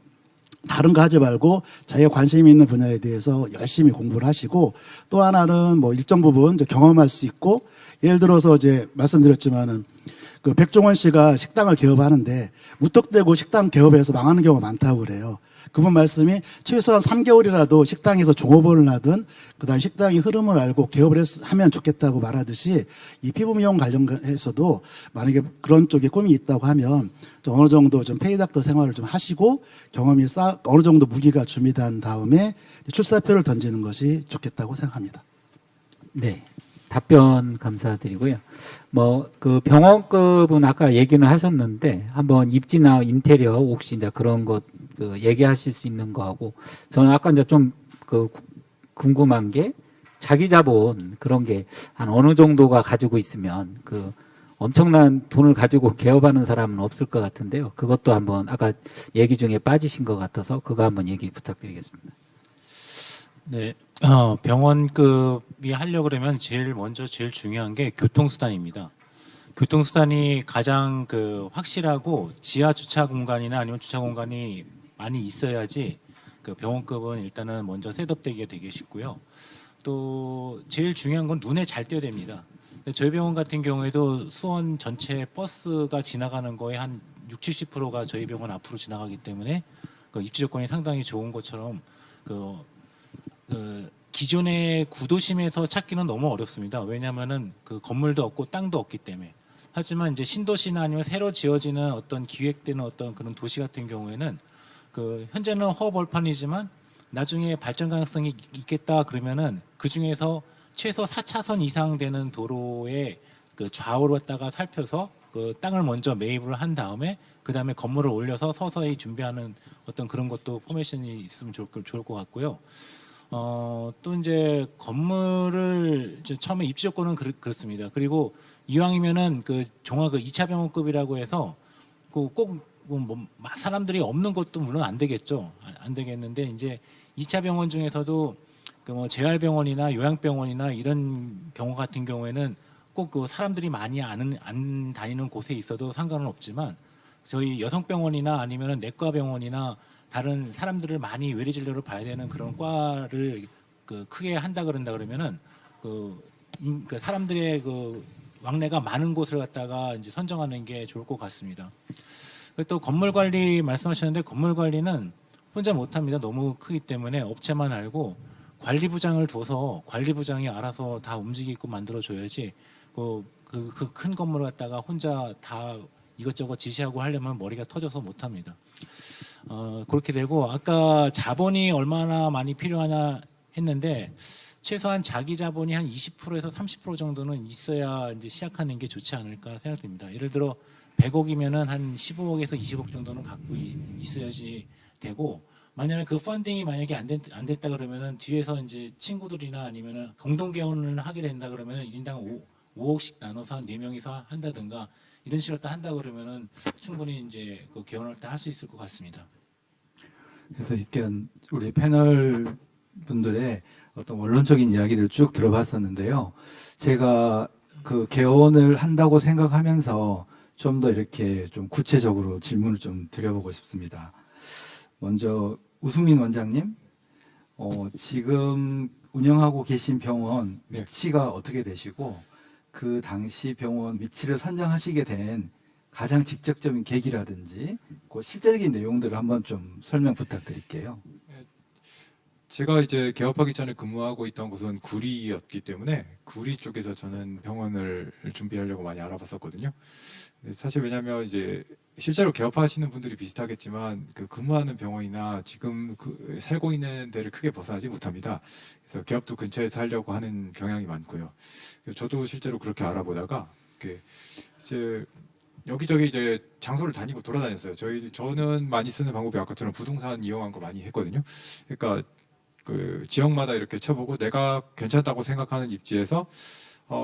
다른 거 하지 말고 자기가 관심이 있는 분야에 대해서 열심히 공부를 하시고, 또 하나는 뭐 일정 부분 이제 경험할 수 있고, 예를 들어서 이제 말씀드렸지만은 그 백종원 씨가 식당을 개업하는데 무턱대고 식당 개업해서 망하는 경우가 많다고 그래요. 그분 말씀이 최소한 3개월이라도 식당에서 종업원을 하든 그다음에 식당의 흐름을 알고 개업을 하면 좋겠다고 말하듯이 이 피부 미용 관련해서도 만약에 그런 쪽에 꿈이 있다고 하면 좀 어느 정도 좀 페이닥터 생활을 좀 하시고 경험이 어느 정도 무기가 준비된 다음에 출사표를 던지는 것이 좋겠다고 생각합니다. 네. 답변 감사드리고요. 뭐 그 병원급은 아까 얘기는 하셨는데 한번 입지나 인테리어 혹시 이제 그런 것 얘기하실 수 있는 거하고, 저는 아까 이제 좀 궁금한 게 자기 자본 그런 게 한 어느 정도가 가지고 있으면 엄청난 돈을 가지고 개업하는 사람은 없을 것 같은데요. 그것도 한번 아까 얘기 중에 빠지신 것 같아서 그거 한번 얘기 부탁드리겠습니다. 네, 병원급이 하려고 그러면 제일 중요한 게 교통수단입니다. 교통수단이 가장 확실하고 지하 주차 공간이나 아니면 주차 공간이 많이 있어야지 그 병원급은 일단은 먼저 셋업되기가 되게 쉽고요. 또 제일 중요한 건 눈에 잘 띄어야 됩니다. 근데 저희 병원 같은 경우에도 수원 전체 버스가 지나가는 거에 한 60~70%가 저희 병원 앞으로 지나가기 때문에 그 입지 조건이 상당히 좋은 것처럼 기존의 구도심에서 찾기는 너무 어렵습니다. 왜냐하면은 그 건물도 없고 땅도 없기 때문에. 하지만 이제 신도시나 아니면 새로 지어지는 어떤 기획되는 어떤 그런 도시 같은 경우에는 현재는 허벌판이지만 나중에 발전 가능성이 있겠다 그러면은 그 중에서 최소 4차선 이상 되는 도로의 그 좌우로 갖다가 살펴서 그 땅을 먼저 매입을 한 다음에 그 다음에 건물을 올려서 서서히 준비하는 어떤 그런 것도 포메이션이 있으면 좋을 것 같고요. 또 이제 건물을 이제 처음에 입지 조건은 그렇습니다. 그리고 이왕이면은 종합 2차 병원급이라고 해서 꼭 사람들이 없는 것도 물론 안 되겠죠. 안 되겠는데 이제 2차 병원 중에서도 재활병원이나 요양병원이나 이런 경우 같은 경우에는 꼭 사람들이 많이 안 다니는 곳에 있어도 상관은 없지만 저희 여성병원이나 아니면은 내과병원이나 다른 사람들을 많이 외래진료를 봐야 되는 그런 과를 크게 한다 그러면은 사람들의 왕래가 많은 곳을 갖다가 이제 선정하는 게 좋을 것 같습니다. 또 건물 관리 말씀하셨는데 건물 관리는 혼자 못합니다. 너무 크기 때문에 업체만 알고 관리부장을 둬서 관리부장이 알아서 다 움직이고 만들어줘야지 그 큰 건물을 갖다가 혼자 다 이것저것 지시하고 하려면 머리가 터져서 못합니다. 그렇게 되고 아까 자본이 얼마나 많이 필요하냐 했는데 최소한 자기 자본이 한 20%에서 30% 정도는 있어야 이제 시작하는 게 좋지 않을까 생각됩니다. 예를 들어 100억이면은 한 15억에서 20억 정도는 갖고 있어야지 되고 만약에 그 펀딩이 만약에 안 됐다 그러면은 뒤에서 이제 친구들이나 아니면은 공동 개원을 하게 된다 그러면은 1인당 5억씩 나눠서 한 4명이서 한다든가 이런 식으로 한다 그러면은 충분히 이제 그 개원을 할 수 있을 것 같습니다. 그래서 이렇게 우리 패널 분들의 어떤 원론적인 이야기를 쭉 들어봤었는데요. 제가 그 개원을 한다고 생각하면서 좀 더 이렇게 좀 구체적으로 질문을 좀 드려보고 싶습니다. 먼저 우승민 원장님, 지금 운영하고 계신 병원 네. 위치가 어떻게 되시고 그 당시 병원 위치를 선정하시게 된 가장 직접적인 계기라든지 그 실제적인 내용들을 한번 좀 설명 부탁드릴게요. 제가 이제 개업하기 전에 근무하고 있던 곳은 구리였기 때문에 구리 쪽에서 저는 병원을 준비하려고 많이 알아봤었거든요. 근데 사실 왜냐하면 이제 실제로 개업하시는 분들이 비슷하겠지만 그 근무하는 병원이나 지금 살고 있는 데를 크게 벗어나지 못합니다. 그래서 개업도 근처에서 하려고 하는 경향이 많고요. 저도 실제로 그렇게 알아보다가 이제 여기저기 이제 장소를 다니고 돌아다녔어요. 저는 많이 쓰는 방법이 아까처럼 부동산 이용한 거 많이 했거든요. 그러니까 그 지역마다 이렇게 쳐보고 내가 괜찮다고 생각하는 입지에서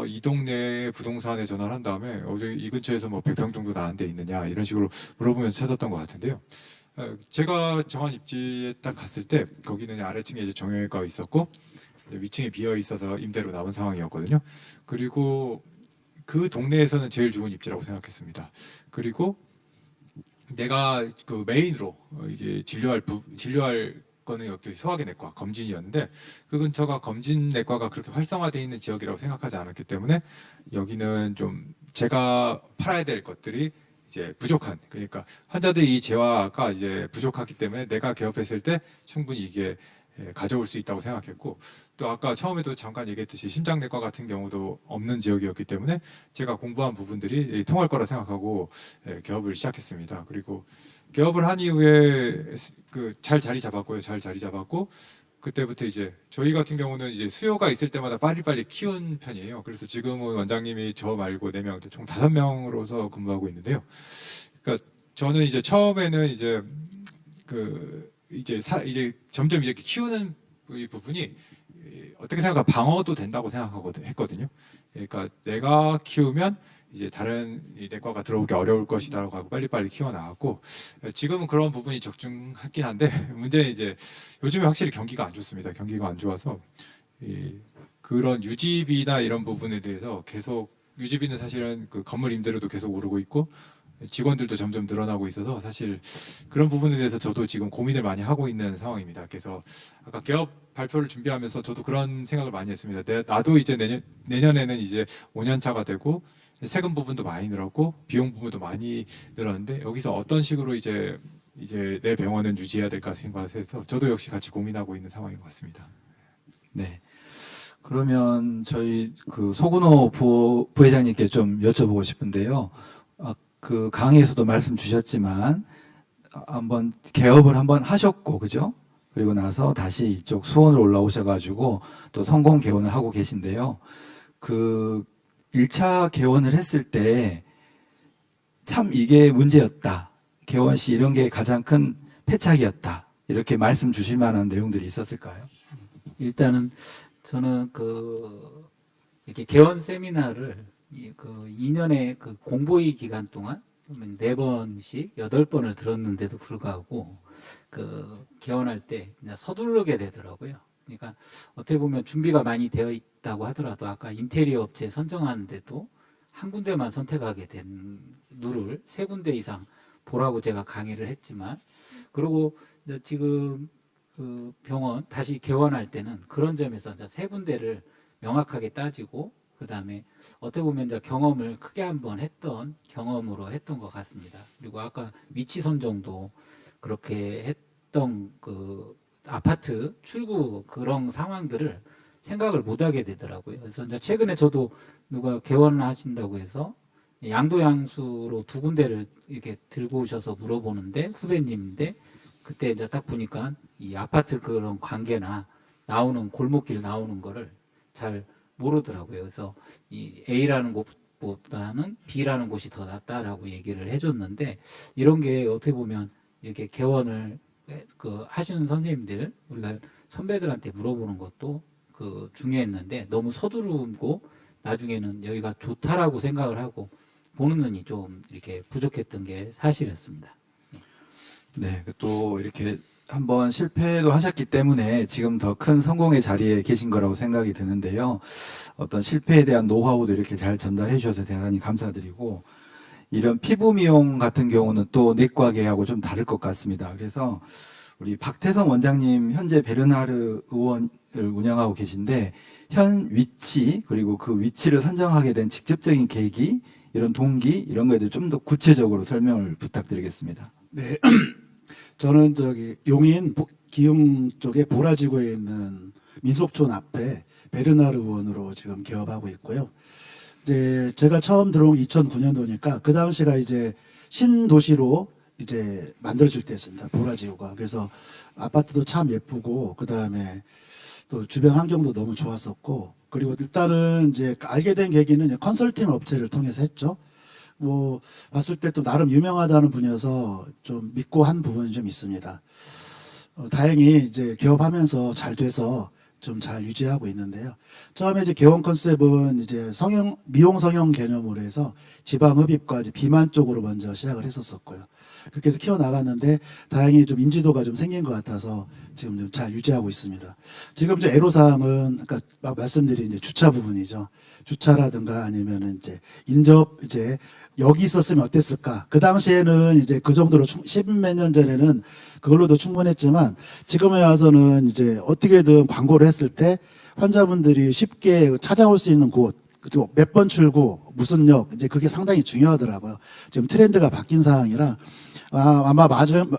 이 동네 부동산에 전화를 한 다음에 이 근처에서 뭐 100평 정도 나은데 있느냐 이런 식으로 물어보면서 찾았던 것 같은데요. 제가 정한 입지에 딱 갔을 때 거기는 아래층에 이제 정형외과가 있었고 위층에 비어 있어서 임대로 나온 상황이었거든요. 그리고 그 동네에서는 제일 좋은 입지라고 생각했습니다. 그리고 내가 그 메인으로 이제 진료할 거는 여기 소화기내과 검진이었는데 그 근처가 검진내과가 그렇게 활성화되어 있는 지역이라고 생각하지 않았기 때문에 여기는 좀 제가 팔아야 될 것들이 이제 부족한, 그러니까 환자들이 이 재화가 이제 부족하기 때문에 내가 개업했을 때 충분히 이게 가져올 수 있다고 생각했고, 또 아까 처음에도 잠깐 얘기했듯이 심장내과 같은 경우도 없는 지역이었기 때문에 제가 공부한 부분들이 통할 거라 생각하고 개업을 시작했습니다. 그리고 개업을 한 이후에 잘 자리 잡았고 그때부터 이제 저희 같은 경우는 이제 수요가 있을 때마다 빨리빨리 키운 편이에요. 그래서 지금은 원장님이 저 말고 4명, 총 5명으로서 근무하고 있는데요. 그러니까 저는 이제 처음에는 이제 이제 점점 이제 키우는 이 부분이 어떻게 생각하면 방어도 된다고 했거든요. 그러니까 내가 키우면 이제 다른 이 내과가 들어오기 어려울 것이다라고 하고 빨리빨리 키워나갔고 지금은 그런 부분이 적중하긴 한데 문제는 이제 요즘에 확실히 경기가 안 좋습니다. 경기가 안 좋아서 그런 유지비나 이런 부분에 대해서 계속 유지비는 사실은 그 건물 임대료도 계속 오르고 있고 직원들도 점점 늘어나고 있어서 사실 그런 부분에 대해서 저도 지금 고민을 많이 하고 있는 상황입니다. 그래서 아까 개업 발표를 준비하면서 저도 그런 생각을 많이 했습니다. 나도 이제 내년에는 이제 5년 차가 되고 세금 부분도 많이 늘었고 비용 부분도 많이 늘었는데 여기서 어떤 식으로 이제 내 병원은 유지해야 될까 생각해서 저도 역시 같이 고민하고 있는 상황인 것 같습니다. 네. 그러면 저희 그 소근호 부회장님께 좀 여쭤보고 싶은데요. 그 강의에서도 말씀 주셨지만 한번 개업을 한번 하셨고, 그죠? 그리고 나서 다시 이쪽 수원으로 올라오셔가지고 또 성공 개원을 하고 계신데요. 그 1차 개원을 했을 때 참 이게 문제였다. 개원 시 이런 게 가장 큰 패착이었다. 이렇게 말씀 주실 만한 내용들이 있었을까요? 일단은 저는 이렇게 개원 세미나를 그 2년의 그 공보위 기간 동안 4번씩 8번을 들었는데도 불구하고 그 개원할 때 그냥 서두르게 되더라고요. 그러니까 어떻게 보면 준비가 많이 되어 있다고 하더라도 아까 인테리어 업체 선정하는데도 한 군데만 선택하게 된 룰을 3군데 이상 보라고 제가 강의를 했지만, 그리고 이제 지금 그 병원 다시 개원할 때는 그런 점에서 이제 3군데를 명확하게 따지고 그 다음에 어떻게 보면 이제 경험을 크게 한번 했던 경험으로 했던 것 같습니다. 그리고 아까 위치 선정도 그렇게 했던 그 아파트 출구 그런 상황들을 생각을 못하게 되더라고요. 그래서 이제 최근에 저도 누가 개원을 하신다고 해서 양도양수로 2군데를 이렇게 들고 오셔서 물어보는데 후배님인데 그때 이제 딱 보니까 이 아파트 그런 관계나 나오는 골목길 나오는 거를 잘 모르더라고요. 그래서 이 A라는 곳보다는 B라는 곳이 더 낫다라고 얘기를 해줬는데, 이런 게 어떻게 보면 이렇게 개원을 하시는 선생님들, 우리가 선배들한테 물어보는 것도 중요했는데 너무 서두르고 나중에는 여기가 좋다라고 생각을 하고 보는 눈이 좀 이렇게 부족했던 게 사실이었습니다. 네, 또 이렇게 한번 실패도 하셨기 때문에 지금 더 큰 성공의 자리에 계신 거라고 생각이 드는데요. 어떤 실패에 대한 노하우도 이렇게 잘 전달해 주셔서 대단히 감사드리고, 이런 피부 미용 같은 경우는 또 내과계하고 좀 다를 것 같습니다. 그래서 우리 박태성 원장님 현재 베르나르 의원을 운영하고 계신데 현 위치 그리고 그 위치를 선정하게 된 직접적인 계기, 이런 동기 이런 거에 대해 좀 더 구체적으로 설명을 부탁드리겠습니다. 네. 저는 용인 기흥 쪽에 보라지구에 있는 민속촌 앞에 베르나르 의원으로 지금 개업하고 있고요. 이제 제가 처음 들어온 2009년도니까 그 당시가 이제 신도시로 이제 만들어질 때였습니다. 보라지구가. 그래서 아파트도 참 예쁘고 그 다음에 또 주변 환경도 너무 좋았었고, 그리고 일단은 이제 알게 된 계기는 컨설팅 업체를 통해서 했죠. 뭐 봤을 때 또 나름 유명하다는 분이어서 좀 믿고 한 부분이 좀 있습니다. 다행히 이제 개업하면서 잘 돼서 좀 잘 유지하고 있는데요. 처음에 이제 개원 컨셉은 이제 미용 성형 개념으로 해서 지방 흡입과 이제 비만 쪽으로 먼저 시작을 했었었고요. 그렇게 해서 키워 나갔는데 다행히 좀 인지도가 좀 생긴 것 같아서 지금 좀 잘 유지하고 있습니다. 지금 이제 애로사항은 아까 막 말씀드린 이제 주차 부분이죠. 주차라든가 아니면은 이제 인접 이제 여기 있었으면 어땠을까? 그 당시에는 이제 그 정도로 10몇 년 전에는 그걸로도 충분했지만 지금에 와서는 이제 어떻게든 광고를 했을 때 환자분들이 쉽게 찾아올 수 있는 곳, 그리고 몇 번 출구, 무슨 역, 이제 그게 상당히 중요하더라고요. 지금 트렌드가 바뀐 상황이라 아마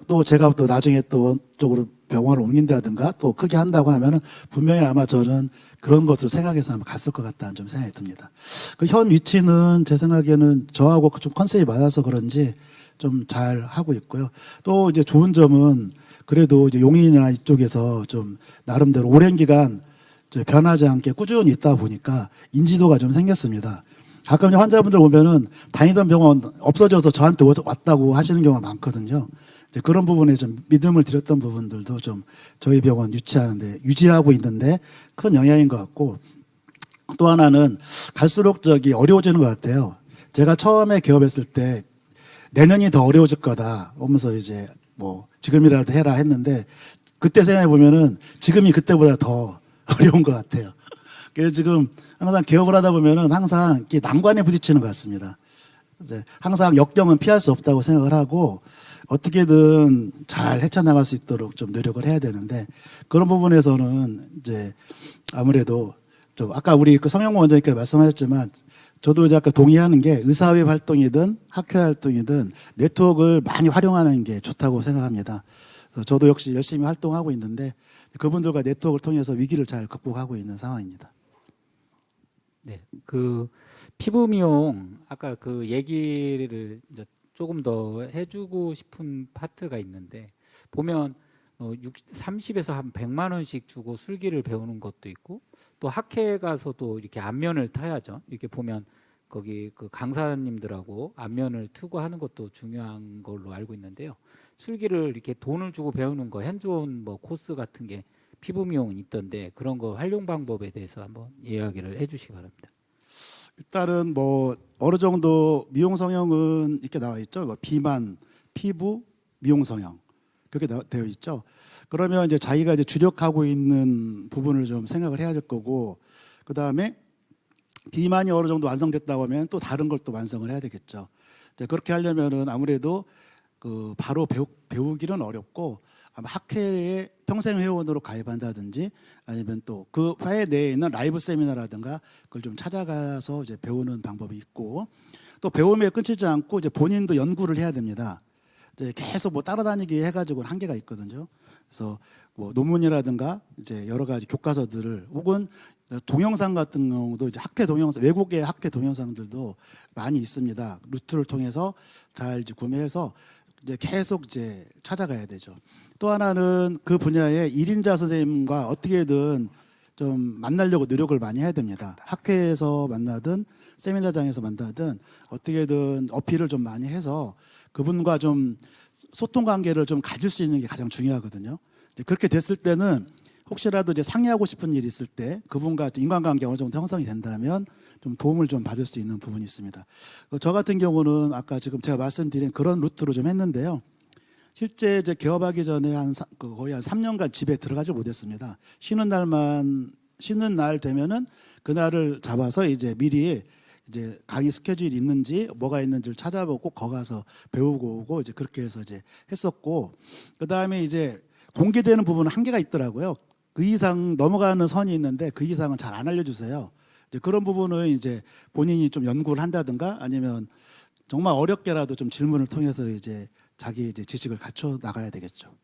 또 제가 또 나중에 또 쪽으로 병원을 옮긴다든가 또 크게 한다고 하면은 분명히 아마 저는 그런 것을 생각해서 아마 갔을 것 같다는 좀 생각이 듭니다. 그 현 위치는 제 생각에는 저하고 좀 컨셉이 맞아서 그런지 좀 잘 하고 있고요. 또 이제 좋은 점은 그래도 이제 용인이나 이쪽에서 좀 나름대로 오랜 기간 변하지 않게 꾸준히 있다 보니까 인지도가 좀 생겼습니다. 가끔 이제 환자분들 보면은 다니던 병원 없어져서 저한테 왔다고 하시는 경우가 많거든요. 이제 그런 부분에 좀 믿음을 드렸던 부분들도 좀 저희 병원 유지하고 있는데 큰 영향인 것 같고, 또 하나는 갈수록 어려워지는 것 같아요. 제가 처음에 개업했을 때 내년이 더 어려워질 거다 하면서 이제 뭐 지금이라도 해라 했는데 그때 생각해 보면은 지금이 그때보다 더 어려운 것 같아요. 그래서 지금 항상 개업을 하다 보면은 항상 이렇게 난관에 부딪히는 것 같습니다. 이제 항상 역경은 피할 수 없다고 생각을 하고 어떻게든 잘 헤쳐나갈 수 있도록 좀 노력을 해야 되는데 그런 부분에서는 이제 아무래도 좀 아까 우리 그 성형모 원장님께서 말씀하셨지만 저도 이제 아까 동의하는 게 의사회 활동이든 학회 활동이든 네트워크를 많이 활용하는 게 좋다고 생각합니다. 그래서 저도 역시 열심히 활동하고 있는데 그분들과 네트워크를 통해서 위기를 잘 극복하고 있는 상황입니다. 네, 그 피부 미용 아까 그 얘기를 이제 조금 더 해주고 싶은 파트가 있는데 보면 30에서 한 100만 원씩 주고 술기를 배우는 것도 있고 또 학회 가서도 이렇게 안면을 타야죠. 이렇게 보면 거기 그 강사님들하고 안면을 트고 하는 것도 중요한 걸로 알고 있는데요. 술기를 이렇게 돈을 주고 배우는 거 핸즈온 뭐 코스 같은 게 피부 미용은 있던데 그런 거 활용 방법에 대해서 한번 이야기를 해주시기 바랍니다. 일단은 뭐 어느 정도 미용 성형은 이렇게 나와 있죠. 뭐 비만, 피부, 미용 성형 그렇게 되어 있죠. 그러면 이제 자기가 이제 주력하고 있는 부분을 좀 생각을 해야 될 거고 그 다음에 비만이 어느 정도 완성됐다고 하면 또 다른 걸 또 완성을 해야 되겠죠. 이제 그렇게 하려면은 아무래도 그 바로 배우기는 어렵고 아마 학회에 평생 회원으로 가입한다든지 아니면 또 그 회에 내에 있는 라이브 세미나라든가 그걸 좀 찾아가서 이제 배우는 방법이 있고 또 배움에 끊치지 않고 이제 본인도 연구를 해야 됩니다. 이제 계속 뭐 따라다니기 해가지고는 한계가 있거든요. 그래서 뭐 논문이라든가 이제 여러 가지 교과서들을 혹은 동영상 같은 경우도 이제 학회 동영상 외국의 학회 동영상들도 많이 있습니다. 루트를 통해서 잘 이제 구매해서 이제 계속 이제 찾아가야 되죠. 또 하나는 그 분야의 1인자 선생님과 어떻게든 좀 만나려고 노력을 많이 해야 됩니다. 학회에서 만나든 세미나장에서 만나든 어떻게든 어필을 좀 많이 해서 그분과 좀 소통 관계를 좀 가질 수 있는 게 가장 중요하거든요. 이제 그렇게 됐을 때는 혹시라도 이제 상의하고 싶은 일이 있을 때 그분과 인간관계 어느 정도 형성이 된다면 좀 도움을 좀 받을 수 있는 부분이 있습니다. 저 같은 경우는 아까 지금 제가 말씀드린 그런 루트로 좀 했는데요. 실제 이제 개업하기 전에 거의 한 3년간 집에 들어가지 못했습니다. 쉬는 날 되면은 그날을 잡아서 이제 미리 이제 강의 스케줄이 있는지 뭐가 있는지를 찾아보고 거 가서 배우고 오고 이제 그렇게 해서 이제 했었고 그 다음에 이제 공개되는 부분은 한계가 있더라고요. 그 이상 넘어가는 선이 있는데 그 이상은 잘 안 알려주세요. 이제 그런 부분은 이제 본인이 좀 연구를 한다든가 아니면 정말 어렵게라도 좀 질문을 통해서 이제 자기 이제 지식을 갖춰 나가야 되겠죠.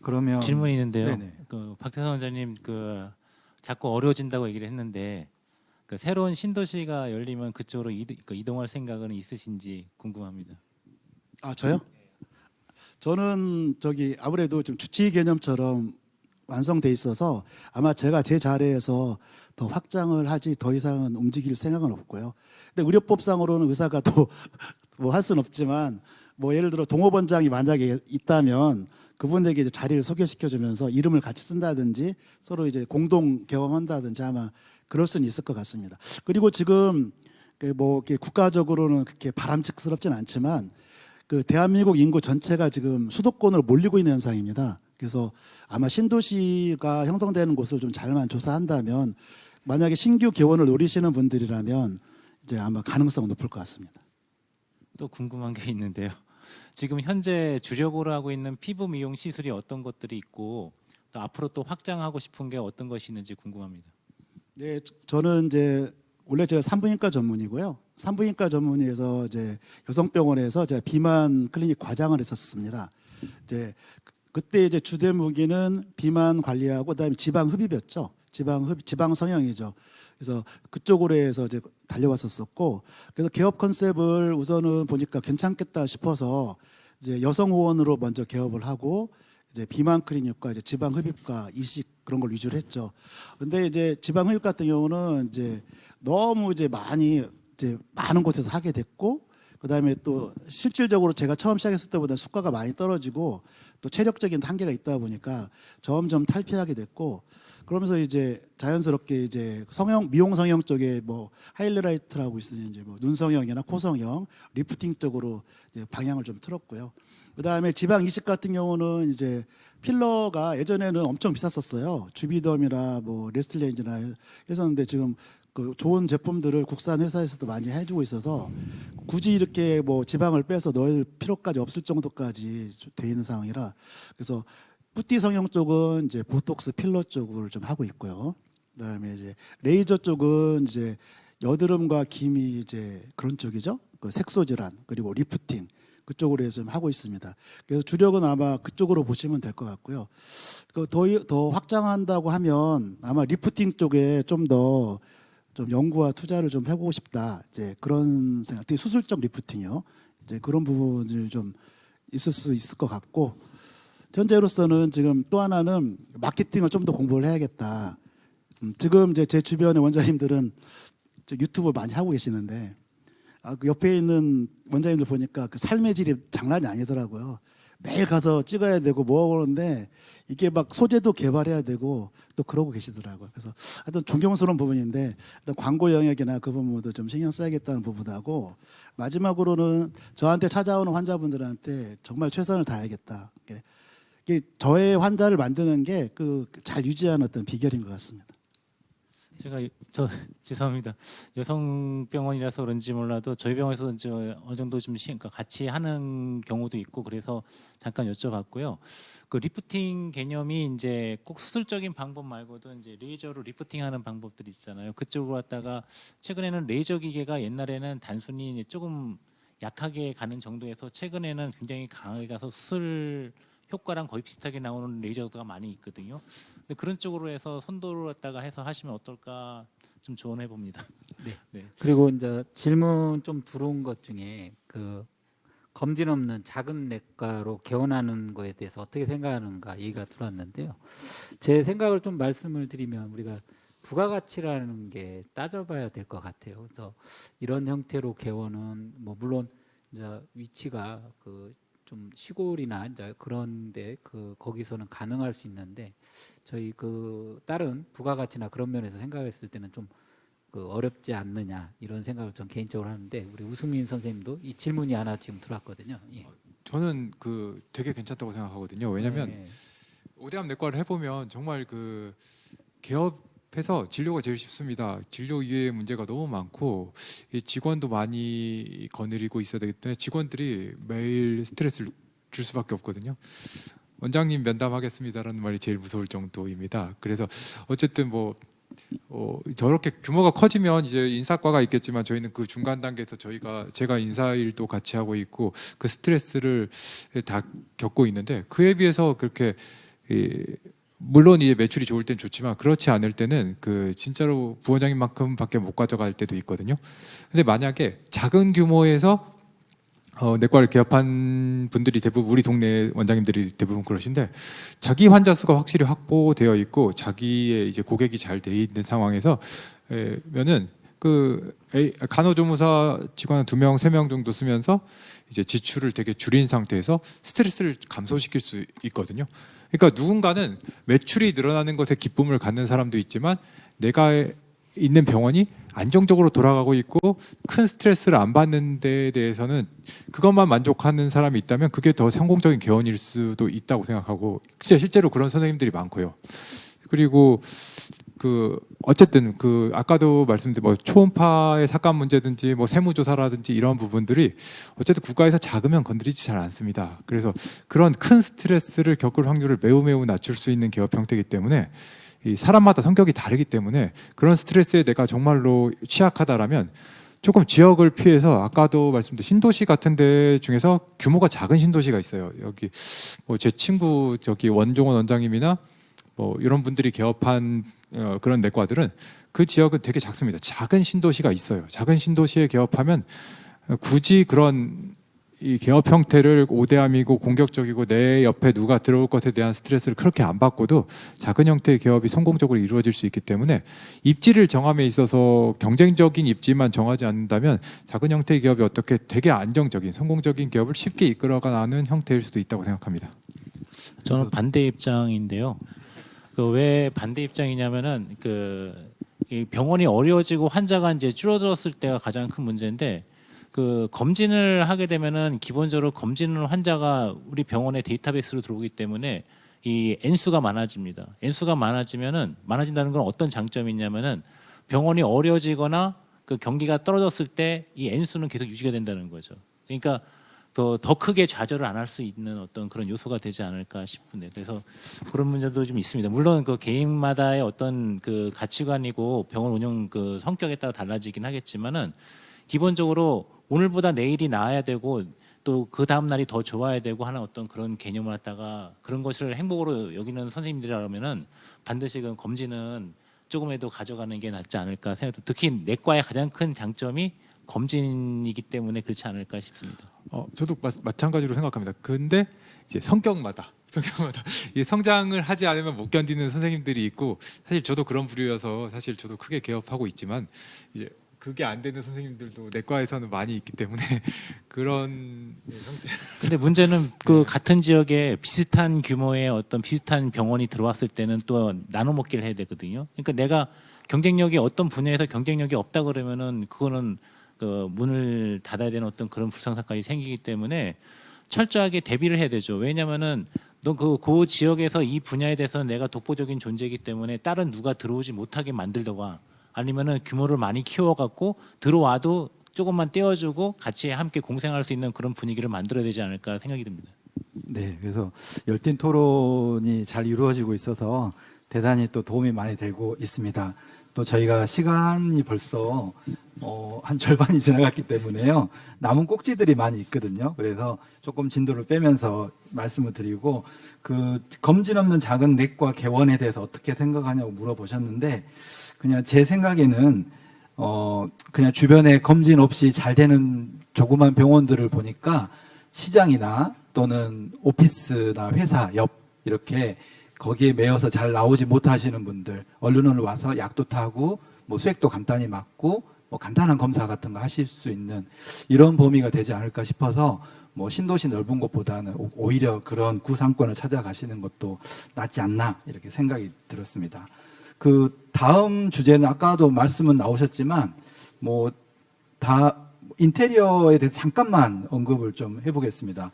그러면 질문이 있는데요. 네네. 그 박태선 원장님 그 자꾸 어려워진다고 얘기를 했는데 그 새로운 신도시가 열리면 그쪽으로 이동할 생각은 있으신지 궁금합니다. 아 저요? 저는 저기 아무래도 좀 주치 개념처럼 완성돼 있어서 아마 제가 제 자리에서 더 확장을 하지 더 이상은 움직일 생각은 없고요. 근데 의료법상으로는 의사가 또 뭐 할 수는 없지만 뭐 예를 들어 동호원장이 만약에 있다면 그분에게 이제 자리를 소개시켜주면서 이름을 같이 쓴다든지 서로 이제 공동 개업한다든지 아마 그럴 수는 있을 것 같습니다. 그리고 지금 뭐 이렇게 국가적으로는 그렇게 바람직스럽진 않지만 그 대한민국 인구 전체가 지금 수도권으로 몰리고 있는 현상입니다. 그래서 아마 신도시가 형성되는 곳을 좀 잘만 조사한다면 만약에 신규 개원을 노리시는 분들이라면 이제 아마 가능성 높을 것 같습니다. 또 궁금한 게 있는데요. 지금 현재 주력으로 하고 있는 피부 미용 시술이 어떤 것들이 있고 또 앞으로 또 확장하고 싶은 게 어떤 것이 있는지 궁금합니다. 네, 저는 이제 원래 제가 산부인과 전문이고요. 산부인과 전문의에서 이제 여성병원에서 제가 비만 클리닉 과장을 했었습니다. 이제 그때 이제 주 대무기는 비만 관리하고 그다음에 지방 흡입이었죠. 지방 성형이죠. 그래서 그쪽으로 해서 이제 달려왔었었고, 그래서 개업 컨셉을 우선은 보니까 괜찮겠다 싶어서 이제 여성 호원으로 먼저 개업을 하고 이제 비만 클리닉과 이제 지방 흡입과 이식 그런 걸 위주로 했죠. 근데 이제 지방 흡입 같은 경우는 이제 너무 이제 많은 곳에서 하게 됐고, 그다음에 또 실질적으로 제가 처음 시작했을 때보다 수가가 많이 떨어지고 또 체력적인 한계가 있다 보니까 점점 탈피하게 됐고, 그러면서 이제 자연스럽게 이제 성형, 미용 성형 쪽에 뭐 하이라이트라고 있으니 이제 뭐 눈 성형이나 코 성형, 리프팅 쪽으로 이제 방향을 좀 틀었고요. 그다음에 지방 이식 같은 경우는 이제 필러가 예전에는 엄청 비쌌었어요. 주비덤이나 뭐 레스틀레인지나 했었는데 지금 그 좋은 제품들을 국산 회사에서도 많이 해주고 있어서 굳이 이렇게 뭐 지방을 빼서 넣을 필요까지 없을 정도까지 돼 있는 상황이라, 그래서 뿌띠 성형 쪽은 이제 보톡스 필러 쪽을 좀 하고 있고요. 그다음에 이제 레이저 쪽은 이제 여드름과 기미 이제 그런 쪽이죠. 그 색소 질환 그리고 리프팅 그쪽으로 해서 좀 하고 있습니다. 그래서 주력은 아마 그쪽으로 보시면 될 것 같고요. 더 확장한다고 하면 아마 리프팅 쪽에 좀 더 좀 연구와 투자를 좀 해보고 싶다. 이제 그런 생각, 특히 수술적 리프팅이요. 이제 그런 부분을 좀 있을 수 있을 것 같고, 현재로서는 지금 또 하나는 마케팅을 좀 더 공부를 해야겠다. 지금 이제 제 주변의 원장님들은 유튜브 많이 하고 계시는데, 그 옆에 있는 원장님들 보니까 그 삶의 질이 장난이 아니더라고요. 매일 가서 찍어야 되고 뭐 그러는데 이게 막 소재도 개발해야 되고 또 그러고 계시더라고요. 그래서 하여튼 존경스러운 부분인데, 일단 광고 영역이나 그 부분도 좀 신경 써야겠다는 부분하고, 마지막으로는 저한테 찾아오는 환자분들한테 정말 최선을 다해야겠다. 이게 저의 환자를 만드는 게 그 잘 유지하는 어떤 비결인 것 같습니다. 제가 죄송합니다. 여성병원이라서 그런지 몰라도 저희 병원에서 이제 어느 정도 좀 그러니까 같이 하는 경우도 있고 그래서 잠깐 여쭤봤고요. 그 리프팅 개념이 이제 꼭 수술적인 방법 말고도 이제 레이저로 리프팅하는 방법들이 있잖아요. 그쪽으로 갔다가 최근에는 레이저 기계가 옛날에는 단순히 이제 조금 약하게 가는 정도에서 최근에는 굉장히 강하게 가서 수술 효과랑 거의 비슷하게 나오는 레이저가 많이 있거든요. 근데 그런 쪽으로 해서 선도를 갖다가 해서 하시면 어떨까 좀 조언해 봅니다. 네. 네. 그리고 이제 질문 좀 들어온 것 중에 그 검진 없는 작은 내과로 개원하는 거에 대해서 어떻게 생각하는가 얘기가 들어왔는데요. 제 생각을 좀 말씀을 드리면, 우리가 부가가치라는 게 따져봐야 될 것 같아요. 그래서 이런 형태로 개원은 뭐 물론 이제 위치가 그 좀 시골이나 이제 그런데 그 거기서는 가능할 수 있는데, 저희 그 다른 부가가치나 그런 면에서 생각했을 때는 좀 그 어렵지 않느냐 이런 생각을 전 개인적으로 하는데, 우리 우승민 선생님도 이 질문이 하나 지금 들어왔거든요. 예. 저는 그 되게 괜찮다고 생각하거든요. 왜냐하면 네. 오대암 내과를 해보면 정말 그 개업해서 진료가 제일 쉽습니다. 진료 이외의 문제가 너무 많고 이 직원도 많이 거느리고 있어야 되기 때문에 직원들이 매일 스트레스를 줄 수밖에 없거든요. 원장님 면담하겠습니다라는 말이 제일 무서울 정도입니다. 그래서 어쨌든 뭐 저렇게 규모가 커지면 이제 인사과가 있겠지만, 저희는 그 중간 단계에서 제가 인사일도 같이 하고 있고 그 스트레스를 다 겪고 있는데, 그에 비해서 그렇게 물론 이제 매출이 좋을 땐 좋지만 그렇지 않을 때는 그 진짜로 부원장님만큼밖에 못 가져갈 때도 있거든요. 근데 만약에 작은 규모에서 내과를 개업한 분들이 대부분 우리 동네 원장님들이 대부분 그러신데, 자기 환자 수가 확실히 확보되어 있고 자기의 이제 고객이 잘 돼 있는 상황에서 면은 그 간호조무사 직원 한 2명, 3명 정도 쓰면서 이제 지출을 되게 줄인 상태에서 스트레스를 감소시킬 수 있거든요. 그러니까 누군가는 매출이 늘어나는 것에 기쁨을 갖는 사람도 있지만, 내가 있는 병원이 안정적으로 돌아가고 있고 큰 스트레스를 안 받는 데에 대해서는 그것만 만족하는 사람이 있다면 그게 더 성공적인 개원일 수도 있다고 생각하고, 진짜 실제로 그런 선생님들이 많고요. 그리고 그 어쨌든 그 아까도 말씀드린 뭐 초음파의 삭감 문제든지 뭐 세무조사라든지 이런 부분들이 어쨌든 국가에서 작으면 건드리지 잘 않습니다. 그래서 그런 큰 스트레스를 겪을 확률을 매우 낮출 수 있는 개업 형태이기 때문에, 이 사람마다 성격이 다르기 때문에 그런 스트레스에 내가 정말로 취약하다라면 조금 지역을 피해서, 아까도 말씀드린 신도시 같은 데 중에서 규모가 작은 신도시가 있어요. 여기 뭐 제 친구 저기 원종원 원장님이나 뭐 이런 분들이 개업한 그런 내과들은 그 지역은 되게 작습니다. 작은 신도시가 있어요. 작은 신도시에 개업하면 굳이 그런 이 개업 형태를 오대암이고 공격적이고 내 옆에 누가 들어올 것에 대한 스트레스를 그렇게 안 받고도 작은 형태의 개업이 성공적으로 이루어질 수 있기 때문에, 입지를 정함에 있어서 경쟁적인 입지만 정하지 않는다면 작은 형태의 기업이 어떻게 되게 안정적인 성공적인 기업을 쉽게 이끌어가는 형태일 수도 있다고 생각합니다. 저는 반대 입장인데요. 그 왜 반대 입장이냐면은 이 병원이 어려워지고 환자가 이제 줄어들었을 때가 가장 큰 문제인데 그 검진을 하게 되면은 기본적으로 검진을 환자가 우리 병원의 데이터베이스로 들어오기 때문에 이 N수가 많아집니다. N수가 많아진다는 건 어떤 장점이 있냐면은 병원이 어려워지거나 그 경기가 떨어졌을 때 이 N수는 계속 유지가 된다는 거죠. 그러니까 더 크게 좌절을 안 할 수 있는 어떤 그런 요소가 되지 않을까 싶은데, 그래서 그런 문제도 좀 있습니다. 물론 그 개인마다의 어떤 그 가치관이고 병원 운영 그 성격에 따라 달라지긴 하겠지만은 기본적으로 오늘보다 내일이 나아야 되고 또 그 다음 날이 더 좋아야 되고 하는 어떤 그런 개념을 갖다가 그런 것을 행복으로 여기는 선생님들이라면은 반드시 그 검진은 조금이라도 가져가는 게 낫지 않을까 생각합니다. 특히 내과의 가장 큰 장점이 검진이기 때문에 그렇지 않을까 싶습니다. 저도 마찬가지로 생각합니다. 근데 이제 성격마다 이 성장을 하지 않으면 못 견디는 선생님들이 있고, 사실 저도 그런 부류여서 사실 저도 크게 개업하고 있지만 이제 그게 안 되는 선생님들도 내과에서는 많이 있기 때문에 그런 형태. 근데 문제는 그 같은 지역에 비슷한 규모의 어떤 비슷한 병원이 들어왔을 때는 또 나눠 먹기를 해야 되거든요. 그러니까 내가 경쟁력이 어떤 분야에서 경쟁력이 없다 그러면은 그거는 그 문을 닫아야 되는 어떤 그런 불상사까지 생기기 때문에 철저하게 대비를 해야 되죠. 왜냐면은 너 그 지역에서 이 분야에 대해서 내가 독보적인 존재이기 때문에 다른 누가 들어오지 못하게 만들다가 아니면은 규모를 많이 키워갖고 들어와도 조금만 떼어주고 같이 함께 공생할 수 있는 그런 분위기를 만들어야 되지 않을까 생각이 듭니다. 네, 그래서 열띤 토론이 잘 이루어지고 있어서 대단히 또 도움이 많이 되고 있습니다. 또 저희가 시간이 벌써 한 절반이 지나갔기 때문에요. 남은 꼭지들이 많이 있거든요. 그래서 조금 진도를 빼면서 말씀을 드리고, 그 검진 없는 작은 내과 개원에 대해서 어떻게 생각하냐고 물어보셨는데, 그냥 제 생각에는 그냥 주변에 검진 없이 잘 되는 조그만 병원들을 보니까 시장이나 또는 오피스나 회사 옆 이렇게 거기에 매여서 잘 나오지 못하시는 분들, 언론을 와서 약도 타고 뭐 수액도 간단히 맞고 뭐 간단한 검사 같은 거 하실 수 있는 이런 범위가 되지 않을까 싶어서 뭐 신도시 넓은 곳보다는 오히려 그런 구상권을 찾아가시는 것도 낫지 않나 이렇게 생각이 들었습니다. 그 다음 주제는 아까도 말씀은 나오셨지만 뭐 다 인테리어에 대해서 잠깐만 언급을 좀 해보겠습니다.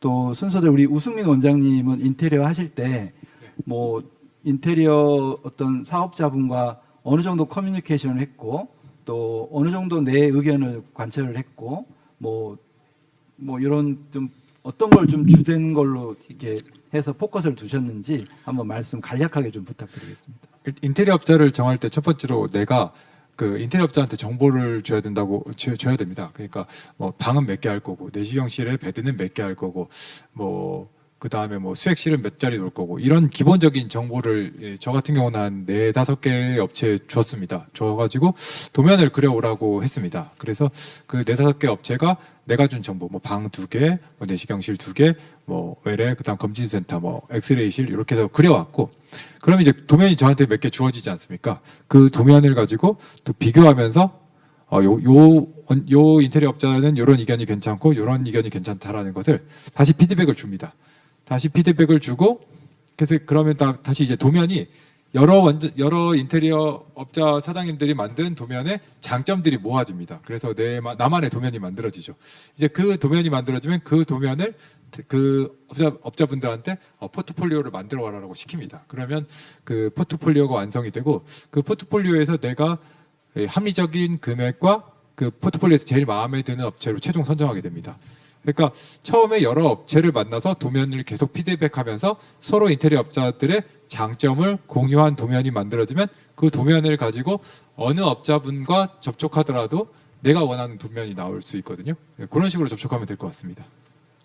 또 순서대로 우리 우승민 원장님은 인테리어 하실 때 뭐 인테리어 어떤 사업자분과 어느 정도 커뮤니케이션을 했고 또 어느 정도 내 의견을 관철을 했고 뭐 이런 좀 어떤 걸 좀 주된 걸로 이렇게 해서 포커스를 두셨는지 한번 말씀 간략하게 좀 부탁드리겠습니다. 인테리어 업자를 정할 때 첫 번째로 내가 그 인테리어 업자한테 정보를 줘야 됩니다. 그러니까 뭐 방은 몇 개 할 거고, 내시경실에 베드는 몇 개 할 거고, 뭐 그 다음에 뭐 수액실은 몇 자리 놓을 거고, 이런 기본적인 정보를 저 같은 경우는 한 4-5개의 업체에 줬습니다. 줘가지고 도면을 그려오라고 했습니다. 그래서 그 4-5개 업체가 내가 준 정보, 뭐 방 2개, 뭐 내시경실 2개, 뭐 외래, 그 다음 검진센터, 뭐 엑스레이실 이렇게 해서 그려왔고, 그럼 이제 도면이 저한테 몇 개 주어지지 않습니까? 그 도면을 가지고 또 비교하면서 요 인테리어 업자는 이런 의견이 괜찮고 이런 의견이 괜찮다라는 것을 다시 피드백을 줍니다. 다시 피드백을 주고, 그래서 그러면 다시 이제 도면이 여러 인테리어 업자 사장님들이 만든 도면의 장점들이 모아집니다. 그래서 나만의 도면이 만들어지죠. 이제 그 도면이 만들어지면 그 도면을 그 업자분들한테 포트폴리오를 만들어 와라라고 시킵니다. 그러면 그 포트폴리오가 완성이 되고, 그 포트폴리오에서 내가 합리적인 금액과 그 포트폴리오에서 제일 마음에 드는 업체로 최종 선정하게 됩니다. 그러니까 처음에 여러 업체를 만나서 도면을 계속 피드백하면서 서로 인테리어 업자들의 장점을 공유한 도면이 만들어지면 그 도면을 가지고 어느 업자분과 접촉하더라도 내가 원하는 도면이 나올 수 있거든요. 그런 식으로 접촉하면 될 것 같습니다.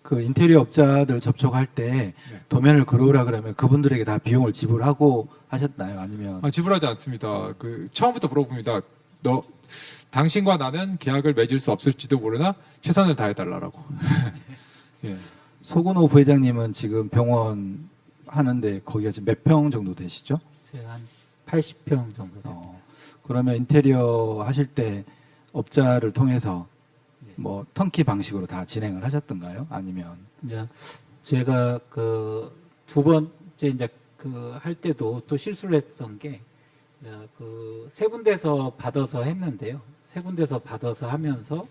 그 인테리어 업자들 접촉할 때 도면을 그려오라 그러면 그분들에게 다 비용을 지불하고 하셨나요? 아니면 지불하지 않습니다. 그 처음부터 물어봅니다. 당신과 나는 계약을 맺을 수 없을지도 모르나 최선을 다해달라고. 예. 소근호 부회장님은 지금 병원 하는데 거기가 지금 몇 평 정도 되시죠? 제가 한 80평 정도 됩니다. 그러면 인테리어 하실 때 업자를 통해서 뭐 턴키 방식으로 다 진행을 하셨던가요? 아니면 이제 제가 그 두 번째 이제 그 할 때도 또 실수를 했던 게 그 세 군데서 받아서 했는데요. 세 군데서 받아서 하면서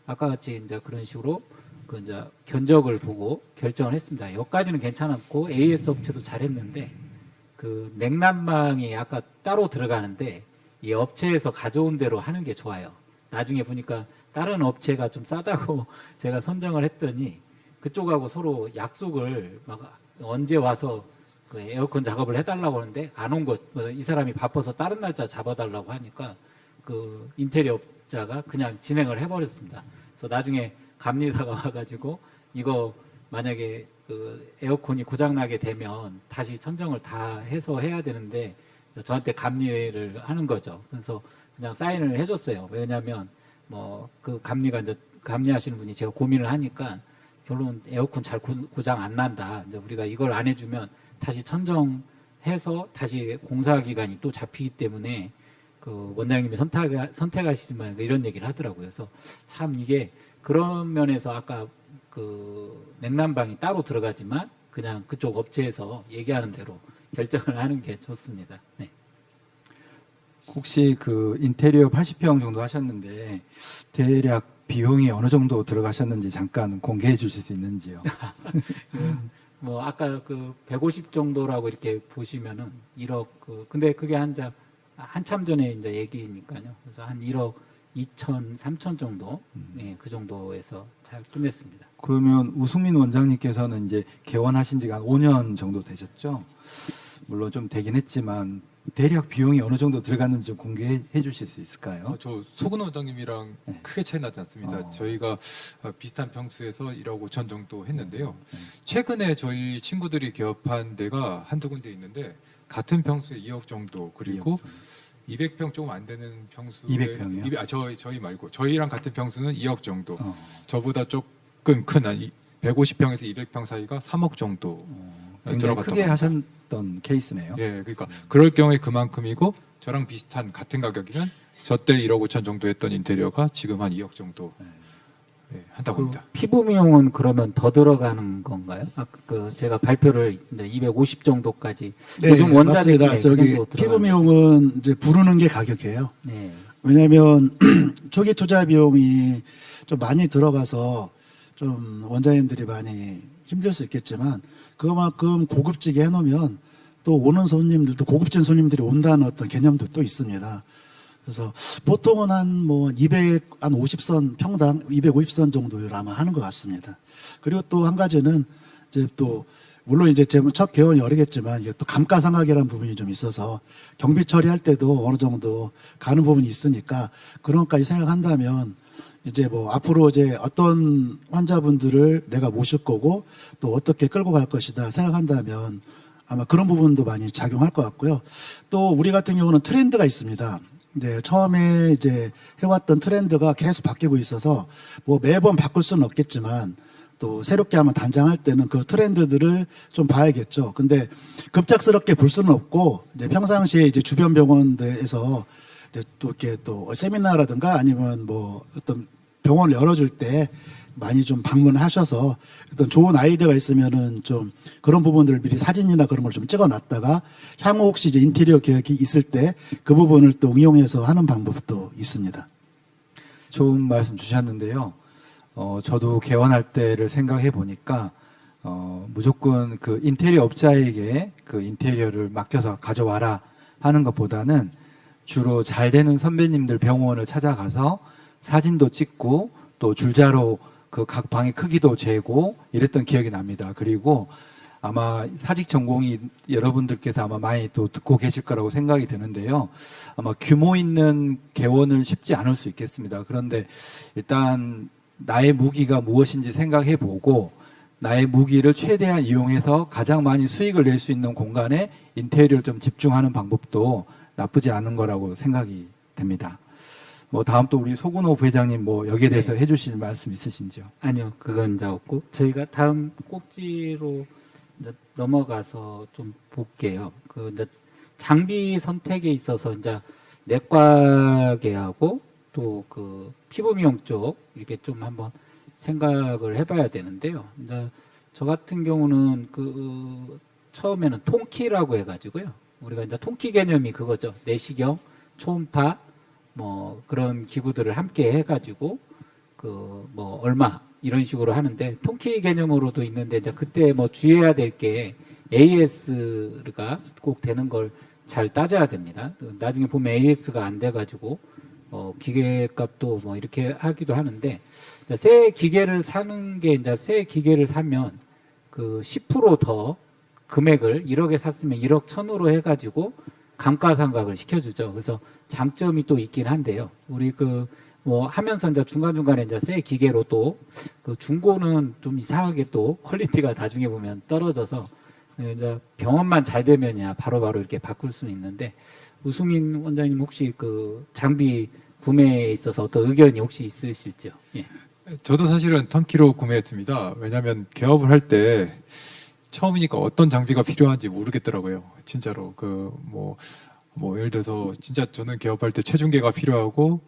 아까 같이 이제 그런 식으로 그 이제 견적을 보고 결정을 했습니다. 여기까지는 괜찮았고 AS 업체도 잘했는데 그 냉난방이 아까 따로 들어가는데 이 업체에서 가져온 대로 하는 게 좋아요. 나중에 보니까 다른 업체가 좀 싸다고 제가 선정을 했더니 그쪽하고 서로 약속을 막 언제 와서 그 에어컨 작업을 해달라고 하는데 안 온 것, 이 사람이 바빠서 다른 날짜 잡아달라고 하니까 그 인테리어 업자가 그냥 진행을 해버렸습니다. 그래서 나중에 감리사가 와가지고 이거 만약에 그 에어컨이 고장나게 되면 다시 천정을 다 해서 해야 되는데 저한테 감리를 하는 거죠. 그래서 그냥 사인을 해줬어요. 왜냐하면 뭐 그 감리가 이제 감리하시는 분이 제가 고민을 하니까 결론 에어컨 잘 고장 안 난다. 이제 우리가 이걸 안 해주면 다시 천정해서 다시 공사 기간이 또 잡히기 때문에 그 원장님이 선택하시지만 이런 얘기를 하더라고요. 그래서 참 이게 그런 면에서 아까 그 냉난방이 따로 들어가지만 그냥 그쪽 업체에서 얘기하는 대로 결정을 하는 게 좋습니다. 네. 혹시 그 인테리어 80평 정도 하셨는데 대략 비용이 어느 정도 들어가셨는지 잠깐 공개해 주실 수 있는지요? 뭐 아까 그 150 정도라고 이렇게 보시면은 1억 근데 그게 한참 전에 이제 얘기니까요. 그래서 한 1억 2천, 3천 정도 예, 그 정도에서 잘 끝냈습니다. 그러면 우승민 원장님께서는 이제 개원하신 지가 한 5년 정도 되셨죠? 물론 좀 되긴 했지만 대략 비용이 어느 정도 들어갔는지 좀 공개해 주실 수 있을까요? 저 소근 원장님이랑 네. 크게 차이 나지 않습니다. 저희가 비슷한 평수에서 1억 5천 정도 했는데요. 최근에 저희 친구들이 개업한 데가 한두 군데 있는데 같은 평수에 2억 정도 그리고 200평 조금 안 되는 평수에 200평 이요? 저희 말고 저희랑 같은 평수는 2억 정도. 저보다 조금 큰 150평에서 200평 사이가 3억 정도 굉장히 들어갔던 크게 겁니다. 하셨던 케이스네요. 예, 그러니까 그럴 경우에 그만큼이고 저랑 비슷한 같은 가격이면 저 때 1억 5천 정도 했던 인테리어가 지금 한 2억 정도 예, 한다고 그 합니다. 피부 미용은 그러면 더 들어가는 건가요? 아까 그 제가 발표를 이제 250 정도까지 요즘 원자재 맞습니다. 저기 피부 미용은 이제 부르는 게 가격이에요. 네. 왜냐하면 초기 투자 비용이 좀 많이 들어가서 좀 원장님들이 많이 힘들 수 있겠지만 그만큼 고급지게 해놓으면 또 오는 손님들도 고급진 손님들이 온다는 어떤 개념도 또 있습니다. 그래서 보통은 한 뭐 250선 평당 250선 정도를 아마 하는 것 같습니다. 그리고 또 한 가지는 이제 또 물론 이제 제 첫 개원이 어리겠지만 이게 또 감가상각이라는 부분이 좀 있어서 경비 처리할 때도 어느 정도 가는 부분이 있으니까 그런 것까지 생각한다면 이제 뭐 앞으로 이제 어떤 환자분들을 내가 모실 거고 또 어떻게 끌고 갈 것이다 생각한다면 아마 그런 부분도 많이 작용할 것 같고요. 또 우리 같은 경우는 트렌드가 있습니다. 네, 처음에 이제 해왔던 트렌드가 계속 바뀌고 있어서 뭐 매번 바꿀 수는 없겠지만 또 새롭게 한번 단장할 때는 그 트렌드들을 좀 봐야겠죠. 근데 급작스럽게 볼 수는 없고 이제 평상시에 이제 주변 병원들에서 이제 또 이렇게 또 세미나라든가 아니면 뭐 어떤 병원을 열어줄 때 많이 좀 방문하셔서 어떤 좋은 아이디어가 있으면은 좀 그런 부분들을 미리 사진이나 그런 걸 좀 찍어놨다가 향후 혹시 이제 인테리어 계획이 있을 때 그 부분을 또 응용해서 하는 방법도 있습니다. 좋은 말씀 주셨는데요. 저도 개원할 때를 생각해 보니까 무조건 그 인테리어 업자에게 그 인테리어를 맡겨서 가져와라 하는 것보다는 주로 잘 되는 선배님들 병원을 찾아가서 사진도 찍고 또 줄자로 그 각 방의 크기도 재고 이랬던 기억이 납니다. 그리고 아마 사직 전공이 여러분들께서 아마 많이 또 듣고 계실 거라고 생각이 드는데요. 아마 규모 있는 개원을 쉽지 않을 수 있겠습니다. 그런데 일단 나의 무기가 무엇인지 생각해 보고 나의 무기를 최대한 이용해서 가장 많이 수익을 낼 수 있는 공간에 인테리어를 좀 집중하는 방법도 나쁘지 않은 거라고 생각이 됩니다. 뭐 다음 또 우리 소근호 부회장님 뭐 여기에 대해서 해주실 말씀 있으신지요? 아니요, 그건 이제 없고 저희가 다음 꼭지로 이제 넘어가서 좀 볼게요. 그 이제 장비 선택에 있어서 이제 내과계하고 또 그 피부 미용 쪽 이렇게 좀 한번 생각을 해봐야 되는데요. 이제 저 같은 경우는 그 처음에는 통키라고 해가지고요. 우리가 이제 통키 개념이 그거죠. 내시경, 초음파, 뭐 그런 기구들을 함께 해가지고 그 뭐 얼마 이런 식으로 하는데 통키 개념으로도 있는데 이제 그때 뭐 주의해야 될 게 AS가 꼭 되는 걸 잘 따져야 됩니다. 나중에 보면 AS가 안 돼가지고 기계값도 뭐 이렇게 하기도 하는데 새 기계를 사는 게 이제 새 기계를 사면 그 10%더 금액을 1억에 샀으면 1억 1,000으로 해가지고 감가상각을 시켜주죠. 그래서 장점이 또 있긴 한데요. 우리 그 뭐 하면서 이제 중간중간에 이제 새 기계로 또 그 중고는 좀 이상하게 또 퀄리티가 나중에 보면 떨어져서 이제 병원만 잘 되면야 바로바로 이렇게 바꿀 수는 있는데 우수민 원장님 혹시 그 장비 구매에 있어서 어떤 의견이 혹시 있으실지요? 예. 저도 사실은 턴키로 구매했습니다. 왜냐하면 개업을 할 때 처음이니까 어떤 장비가 필요한지 모르겠더라고요. 진짜로 뭐 예를 들어서 진짜 저는 개업할 때 체중계가 필요하고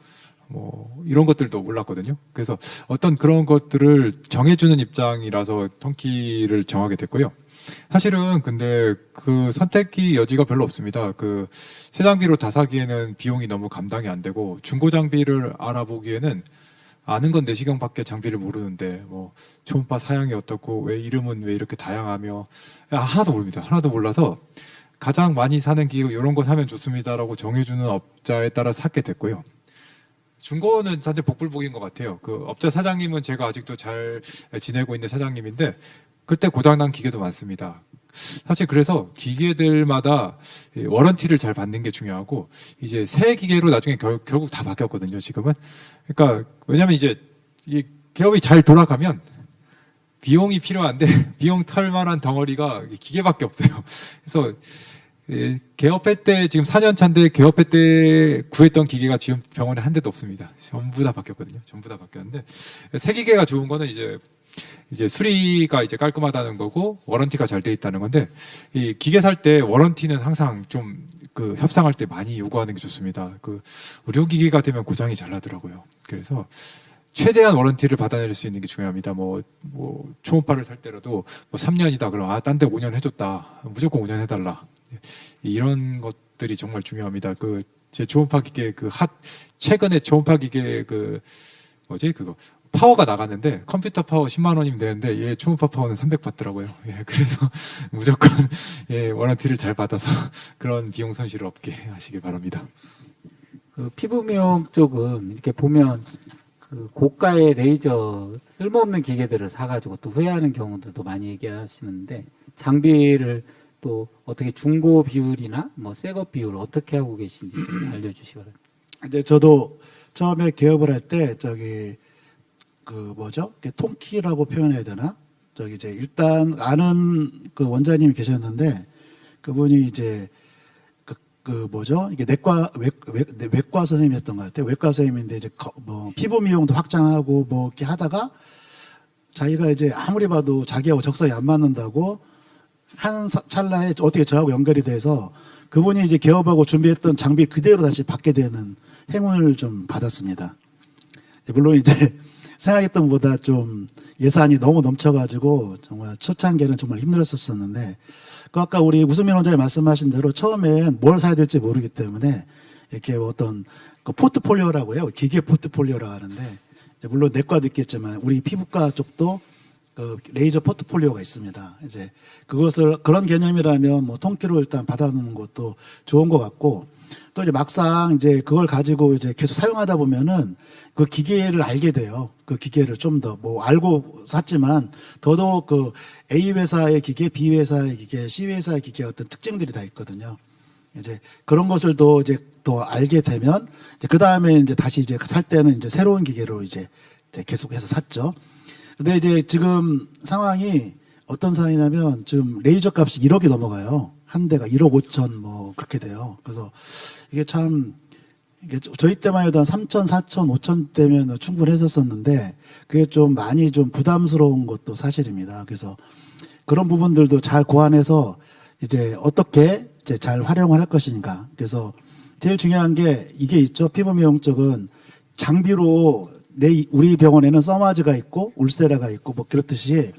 뭐 이런 것들도 몰랐거든요. 그래서 어떤 그런 것들을 정해주는 입장이라서 턴키를 정하게 됐고요. 사실은 근데 그 선택의 여지가 별로 없습니다. 그 새 장비로 다 사기에는 비용이 너무 감당이 안 되고 중고 장비를 알아보기에는 아는 건 내시경밖에 장비를 모르는데 뭐 초음파 사양이 어떻고 왜 이름은 왜 이렇게 다양하며 하나도 모릅니다. 하나도 몰라서 가장 많이 사는 기계 이런 거 사면 좋습니다라고 정해주는 업자에 따라 사게 됐고요. 중고는 사실 복불복인 것 같아요. 그 업자 사장님은 제가 아직도 잘 지내고 있는 사장님인데 그때 고장난 기계도 많습니다. 사실 그래서 기계들마다 워런티를 잘 받는 게 중요하고 이제 새 기계로 나중에 결국 다 바뀌었거든요. 지금은. 그러니까 왜냐하면 이제 이 개업이 잘 돌아가면 비용이 필요한데 비용 털 만한 덩어리가 기계밖에 없어요. 그래서 개업할 때 지금 4년 차인데 개업할 때 구했던 기계가 지금 병원에 한 대도 없습니다. 전부 다 바뀌었거든요. 전부 다 바뀌었는데 새 기계가 좋은 거는 이제 수리가 이제 깔끔하다는 거고 워런티가 잘 돼 있다는 건데 이 기계 살 때 워런티는 항상 좀 그 협상할 때 많이 요구하는 게 좋습니다. 그 의료기기가 되면 고장이 잘 나더라고요. 그래서 최대한 워런티를 받아낼 수 있는 게 중요합니다. 뭐 초음파를 살 때라도 뭐 3년이다 그럼 딴 데 5년 해줬다 무조건 5년 해달라 이런 것들이 정말 중요합니다. 그 제 초음파 기계 최근에 초음파 기계 그거 파워가 나갔는데 컴퓨터 파워 10만 원이면 되는데 얘 초음파 파워는 300 받더라고요. 예, 그래서 무조건 워런티를 잘 받아서 그런 비용 손실을 없게 하시길 바랍니다. 그 피부 미용 쪽은 이렇게 보면 그 고가의 레이저 쓸모없는 기계들을 사가지고 또 후회하는 경우들도 많이 얘기하시는데 장비를 또 어떻게 중고 비율이나 뭐 새거 비율 어떻게 하고 계신지 좀 알려주시기 바랍니다. 이제 저도 처음에 개업을 할 때 통키라고 표현해야 되나? 이제 일단 아는 그 원장님이 계셨는데 그분이 이제 이게 외과 선생님이었던 것 같아요. 외과 선생님인데 이제 피부 미용도 확장하고 뭐 이렇게 하다가 자기가 이제 아무리 봐도 자기하고 적성이 안 맞는다고 하는 찰나에 어떻게 저하고 연결이 돼서 그분이 이제 개업하고 준비했던 장비 그대로 다시 받게 되는 행운을 좀 받았습니다. 물론 이제 생각했던 것보다 좀 예산이 너무 넘쳐가지고 정말 초창기에는 정말 힘들었었는데 그 아까 우리 우수민 원장님 말씀하신 대로 처음엔 뭘 사야 될지 모르기 때문에 이렇게 어떤 그 포트폴리오라고 해요. 기계 포트폴리오라고 하는데 물론 내과도 있겠지만 우리 피부과 쪽도 그 레이저 포트폴리오가 있습니다. 이제 그런 개념이라면 뭐 통키로 일단 받아놓는 것도 좋은 것 같고 또 이제 막상 이제 그걸 가지고 이제 계속 사용하다 보면은 그 기계를 알게 돼요. 그 기계를 좀 더 알고 샀지만 더더욱 그 A 회사의 기계, B 회사의 기계, C 회사의 기계 어떤 특징들이 다 있거든요. 이제 그런 것을 더 알게 되면 이제 그 다음에 이제 다시 이제 살 때는 이제 새로운 기계로 이제 계속해서 샀죠. 근데 이제 지금 상황이 어떤 상황이냐면 지금 레이저 값이 1억이 넘어가요. 한 대가 1억 5천 뭐 그렇게 돼요. 그래서 이게 저희 때만 해도 한 3천, 4천, 5천 대면 충분했었었는데 그게 좀 많이 좀 부담스러운 것도 사실입니다. 그래서 그런 부분들도 잘 고안해서 이제 어떻게 이제 잘 활용을 할 것인가. 그래서 제일 중요한 게 이게 있죠. 피부 미용 쪽은 장비로 우리 병원에는 서마즈가 있고 울세라가 있고 뭐 그렇듯이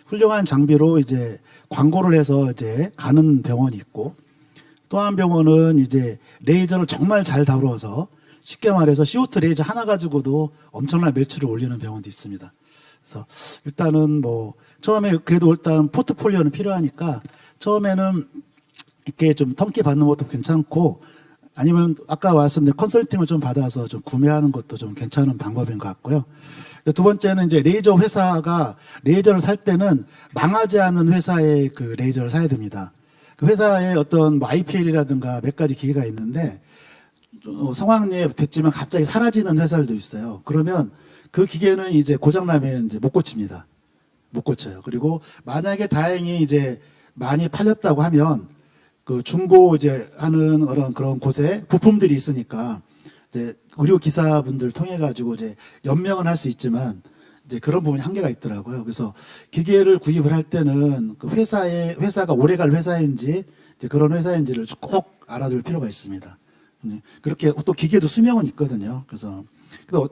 훌륭한 장비로 이제 광고를 해서 이제 가는 병원이 있고, 또 한 병원은 이제 레이저를 정말 잘 다루어서 쉽게 말해서 CO2 레이저 하나 가지고도 엄청난 매출을 올리는 병원도 있습니다. 그래서 일단은 뭐 처음에 그래도 일단 포트폴리오는 필요하니까 처음에는 이렇게 좀 텀키 받는 것도 괜찮고, 아니면 아까 말씀드린 컨설팅을 좀 받아서 좀 구매하는 것도 좀 괜찮은 방법인 것 같고요. 두 번째는 이제 레이저 회사가 레이저를 살 때는 망하지 않은 회사의 그 레이저를 사야 됩니다. 그 회사에 어떤 뭐 IPL이라든가 몇 가지 기계가 있는데 성황리에 됐지만 갑자기 사라지는 회사들도 있어요. 그러면 그 기계는 이제 고장나면 이제 못 고칩니다. 못 고쳐요. 그리고 만약에 다행히 이제 많이 팔렸다고 하면 그 중고 이제 하는 그런 곳에 부품들이 있으니까 이제 의료 기사분들 통해 가지고 이제 연명은 할 수 있지만 이제 그런 부분이 한계가 있더라고요. 그래서 기계를 구입을 할 때는 그 회사가 오래갈 회사인지 이제 그런 회사인지를 꼭 알아둘 필요가 있습니다. 그렇게 또 기계도 수명은 있거든요. 그래서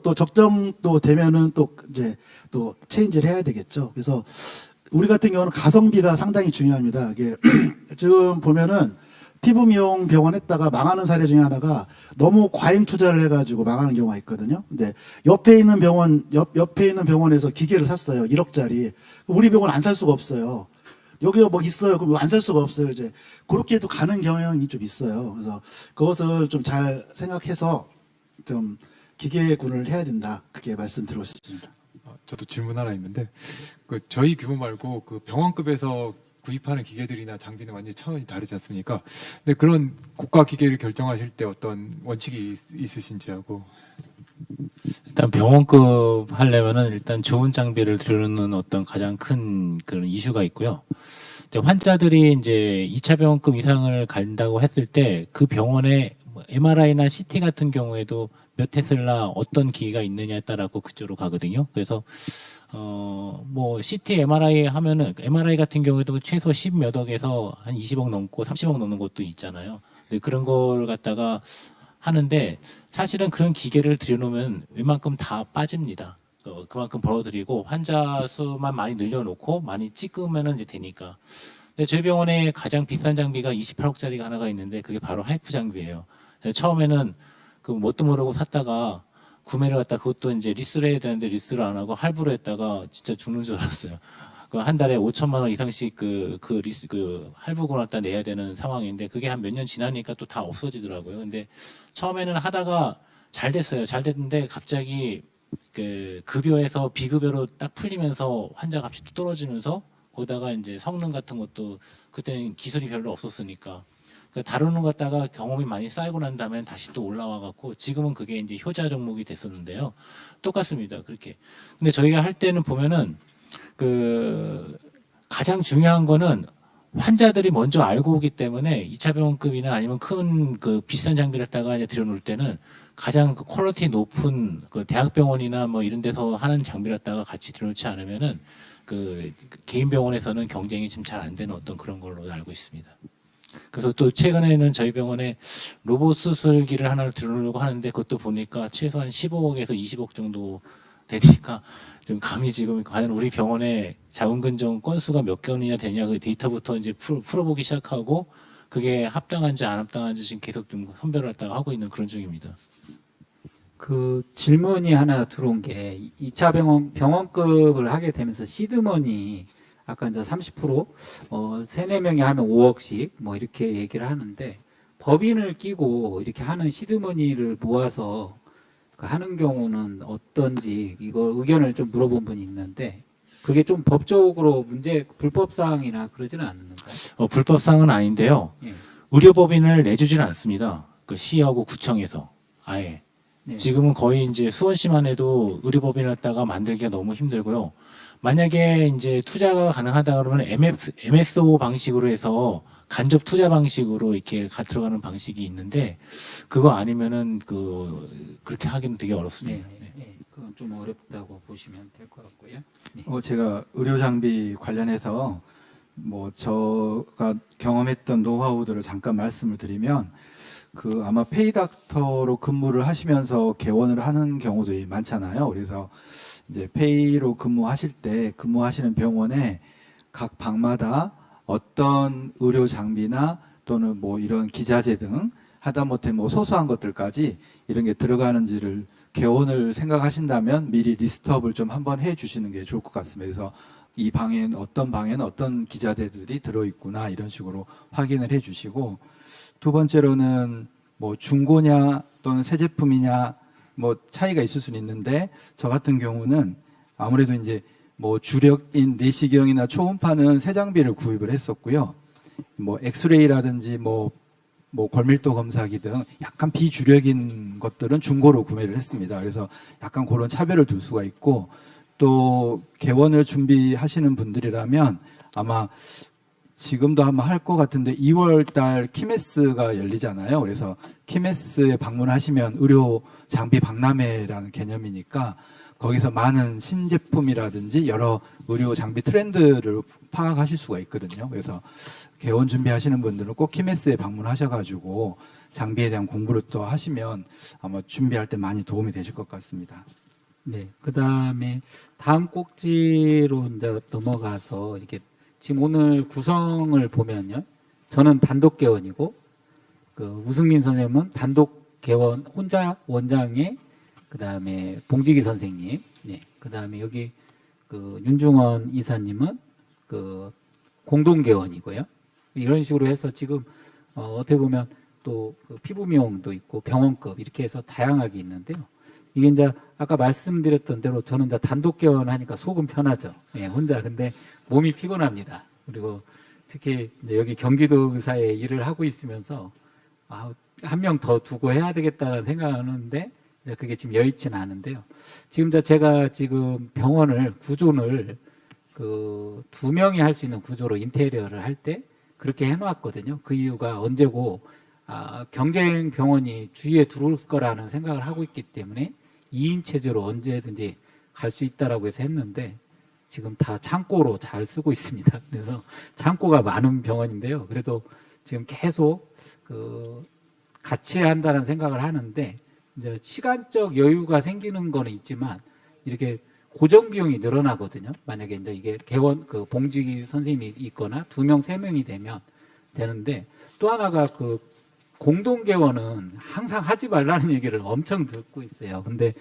또 적정도 되면은 또 이제 또 체인지를 해야 되겠죠. 그래서 우리 같은 경우는 가성비가 상당히 중요합니다. 이게 지금 보면은 피부 미용 병원 했다가 망하는 사례 중에 하나가 너무 과잉 투자를 해가지고 망하는 경우가 있거든요. 근데 옆에 있는 병원에서 기계를 샀어요. 1억짜리. 우리 병원 안 살 수가 없어요. 여기가 뭐 있어요. 그럼 안 살 수가 없어요. 이제 그렇게 해도 가는 경향이 좀 있어요. 그래서 그것을 좀 잘 생각해서 좀 기계군을 해야 된다. 그렇게 말씀드리고 싶습니다. 저도 질문 하나 있는데 그 저희 규모 말고 그 병원급에서 구입하는 기계들이나 장비는 완전히 차원이 다르지 않습니까? 근데 그런 고가 기계를 결정하실 때 어떤 원칙이 있으신지 하고. 일단 병원급 하려면은 일단 좋은 장비를 들여놓는 어떤 가장 큰 그런 이슈가 있고요. 근데 환자들이 이제 2차 병원급 이상을 간다고 했을 때 그 병원에 MRI나 CT 같은 경우에도 몇 테슬라 어떤 기계가 있느냐에 따라서 그쪽으로 가거든요. 그래서 뭐 CT, MRI 하면은 MRI 같은 경우에도 최소 10몇 억에서 한 20억 넘고 30억 넘는 것도 있잖아요. 근데 그런 걸 갖다가 하는데 사실은 그런 기계를 들여놓으면 웬만큼 다 빠집니다. 그만큼 벌어들이고 환자 수만 많이 늘려놓고 많이 찍으면은 이제 되니까. 근데 저희 병원에 가장 비싼 장비가 28억짜리가 하나가 있는데 그게 바로 하이프 장비예요. 처음에는 그 뭣도 모르고 샀다가 구매를 했다 그것도 이제 리스를 해야 되는데 리스를 안 하고 할부로 했다가 진짜 죽는 줄 알았어요. 그 한 달에 5천만 원 이상씩 그 할부금 갖다 내야 되는 상황인데 그게 한 몇 년 지나니까 또 다 없어지더라고요. 근데 처음에는 하다가 잘 됐어요. 잘 됐는데 갑자기 그 급여에서 비급여로 딱 풀리면서 환자 값이 뚝 떨어지면서 거기다가 이제 성능 같은 것도 그때는 기술이 별로 없었으니까 다루는 것 갖다가 경험이 많이 쌓이고 난 다음에 다시 또 올라와 갖고 지금은 그게 이제 효자 종목이 됐었는데요. 똑같습니다. 그렇게. 근데 저희가 할 때는 보면은 그 가장 중요한 거는 환자들이 먼저 알고 오기 때문에 2차 병원급이나 아니면 큰 그 비싼 장비를 갖다가 이제 들여놓을 때는 가장 그 퀄리티 높은 그 대학병원이나 뭐 이런 데서 하는 장비를 갖다가 같이 들여놓지 않으면은 그 개인 병원에서는 경쟁이 좀 잘 안 되는 어떤 그런 걸로 알고 있습니다. 그래서 또 최근에는 저희 병원에 로봇 수술기를 하나를 들어오려고 하는데 그것도 보니까 최소한 15억에서 20억 정도 되니까 좀 감히 지금 과연 우리 병원에 자궁근종 건수가 몇 건이나 되냐 그 데이터부터 이제 풀어보기 시작하고 그게 합당한지 안 합당한지 지금 계속 좀 선별을 했다가 하고 있는 그런 중입니다. 그 질문이 하나 들어온 게 2차 병원급을 하게 되면서 시드머니 아까 이제 30% 3-4명이 하면 5억씩 뭐 이렇게 얘기를 하는데 법인을 끼고 이렇게 하는 시드머니를 모아서 하는 경우는 어떤지 이걸 의견을 좀 물어본 분이 있는데 그게 좀 법적으로 불법사항이나 그러지는 않는가요? 불법사항은 아닌데요. 예. 의료법인을 내주지는 않습니다. 그 시하고 구청에서 아예. 네. 지금은 거의 이제 수원시만 해도 의료법인을 갖다가 만들기가 너무 힘들고요. 만약에 이제 투자가 가능하다 그러면 MSO 방식으로 해서 간접 투자 방식으로 이렇게 들어가는 방식이 있는데 그거 아니면은 그렇게 하기는 되게 어렵습니다. 네. 그건 좀 어렵다고 보시면 될 것 같고요. 네. 제가 의료 장비 관련해서 뭐 제가 경험했던 노하우들을 잠깐 말씀을 드리면 아마 페이닥터로 근무를 하시면서 개원을 하는 경우들이 많잖아요. 그래서 이제 페이로 근무하실 때 근무하시는 병원에 각 방마다 어떤 의료 장비나 또는 뭐 이런 기자재 등 하다못해 뭐 소소한 것들까지 이런 게 들어가는지를 개원을 생각하신다면 미리 리스트업을 좀 한번 해 주시는 게 좋을 것 같습니다. 그래서 이 방에는 어떤 기자재들이 들어있구나 이런 식으로 확인을 해 주시고, 두 번째로는 뭐 중고냐 또는 새 제품이냐 뭐 차이가 있을 수는 있는데, 저 같은 경우는 아무래도 이제 뭐 주력인 내시경이나 초음파는 새 장비를 구입을 했었고요. 뭐 엑스레이라든지 뭐 골밀도 검사기 등 약간 비주력인 것들은 중고로 구매를 했습니다. 그래서 약간 그런 차별을 둘 수가 있고, 또 개원을 준비하시는 분들이라면 아마 지금도 아마 할 것 같은데 2월 달 키메스가 열리잖아요. 그래서 키메스에 방문하시면 의료 장비 박람회라는 개념이니까 거기서 많은 신제품이라든지 여러 의료 장비 트렌드를 파악하실 수가 있거든요. 그래서 개원 준비하시는 분들은 꼭 키메스에 방문하셔가지고 장비에 대한 공부를 또 하시면 아마 준비할 때 많이 도움이 되실 것 같습니다. 네, 그 다음에 다음 꼭지로 이제 넘어가서 이렇게 지금 오늘 구성을 보면요, 저는 단독 개원이고 그 우승민 선생님은 단독 개원 혼자 원장에 그 다음에 봉지기 선생님, 네, 그 다음에 여기 그 윤중원 이사님은 그 공동 개원이고요. 이런 식으로 해서 지금 어떻게 보면 또그 피부 미용도 있고 병원급 이렇게 해서 다양하게 있는데요. 이게 이제 아까 말씀드렸던 대로 저는 이제 단독 개원하니까 속은 편하죠. 예, 혼자. 근데 몸이 피곤합니다. 그리고 특히 이제 여기 경기도 의사에 일을 하고 있으면서 한 명 더 두고 해야 되겠다는 생각하는데 이제 그게 지금 여의치는 않은데요. 지금 제가 지금 병원을 구조를 그 2명이 할 수 있는 구조로 인테리어를 할 때 그렇게 해놓았거든요. 그 이유가 언제고 경쟁 병원이 주위에 들어올 거라는 생각을 하고 있기 때문에 2인 체제로 언제든지 갈 수 있다라고 해서 했는데 지금 다 창고로 잘 쓰고 있습니다. 그래서 창고가 많은 병원인데요. 그래도 지금 계속 그 같이 한다는 생각을 하는데 이제 시간적 여유가 생기는 거는 있지만 이렇게 고정 비용이 늘어나거든요. 만약에 이제 이게 개원 그 봉지기 선생님이 있거나 2명, 3명이 되면 되는데, 또 하나가 그 공동 개원은 항상 하지 말라는 얘기를 엄청 듣고 있어요. 근데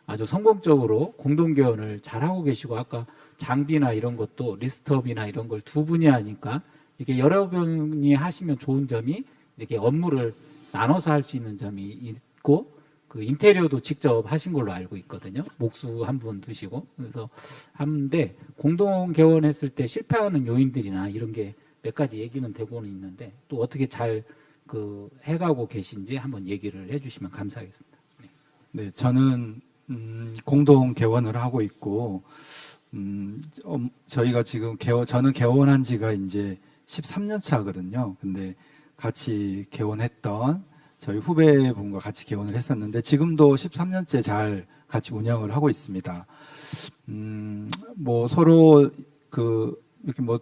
아주 성공적으로 공동 개원을 잘 하고 계시고, 아까 장비나 이런 것도 리스트업이나 이런 걸 2분이 하니까 이게 여러 분이 하시면 좋은 점이 이렇게 업무를 나눠서 할 수 있는 점이 있고, 그 인테리어도 직접 하신 걸로 알고 있거든요. 목수 한 분 두시고. 그래서 하는데 공동 개원했을 때 실패하는 요인들이나 이런 게 몇 가지 얘기는 되고는 있는데, 또 어떻게 잘 그 해가고 계신지 한번 얘기를 해주시면 감사하겠습니다. 네, 저는 공동 개원을 하고 있고, 저희가 지금 저는 개원한 지가 이제 13년 차거든요. 근데 같이 개원했던 저희 후배분과 같이 개원을 했었는데 지금도 13년째 잘 같이 운영을 하고 있습니다. 뭐 서로 그 이렇게 뭐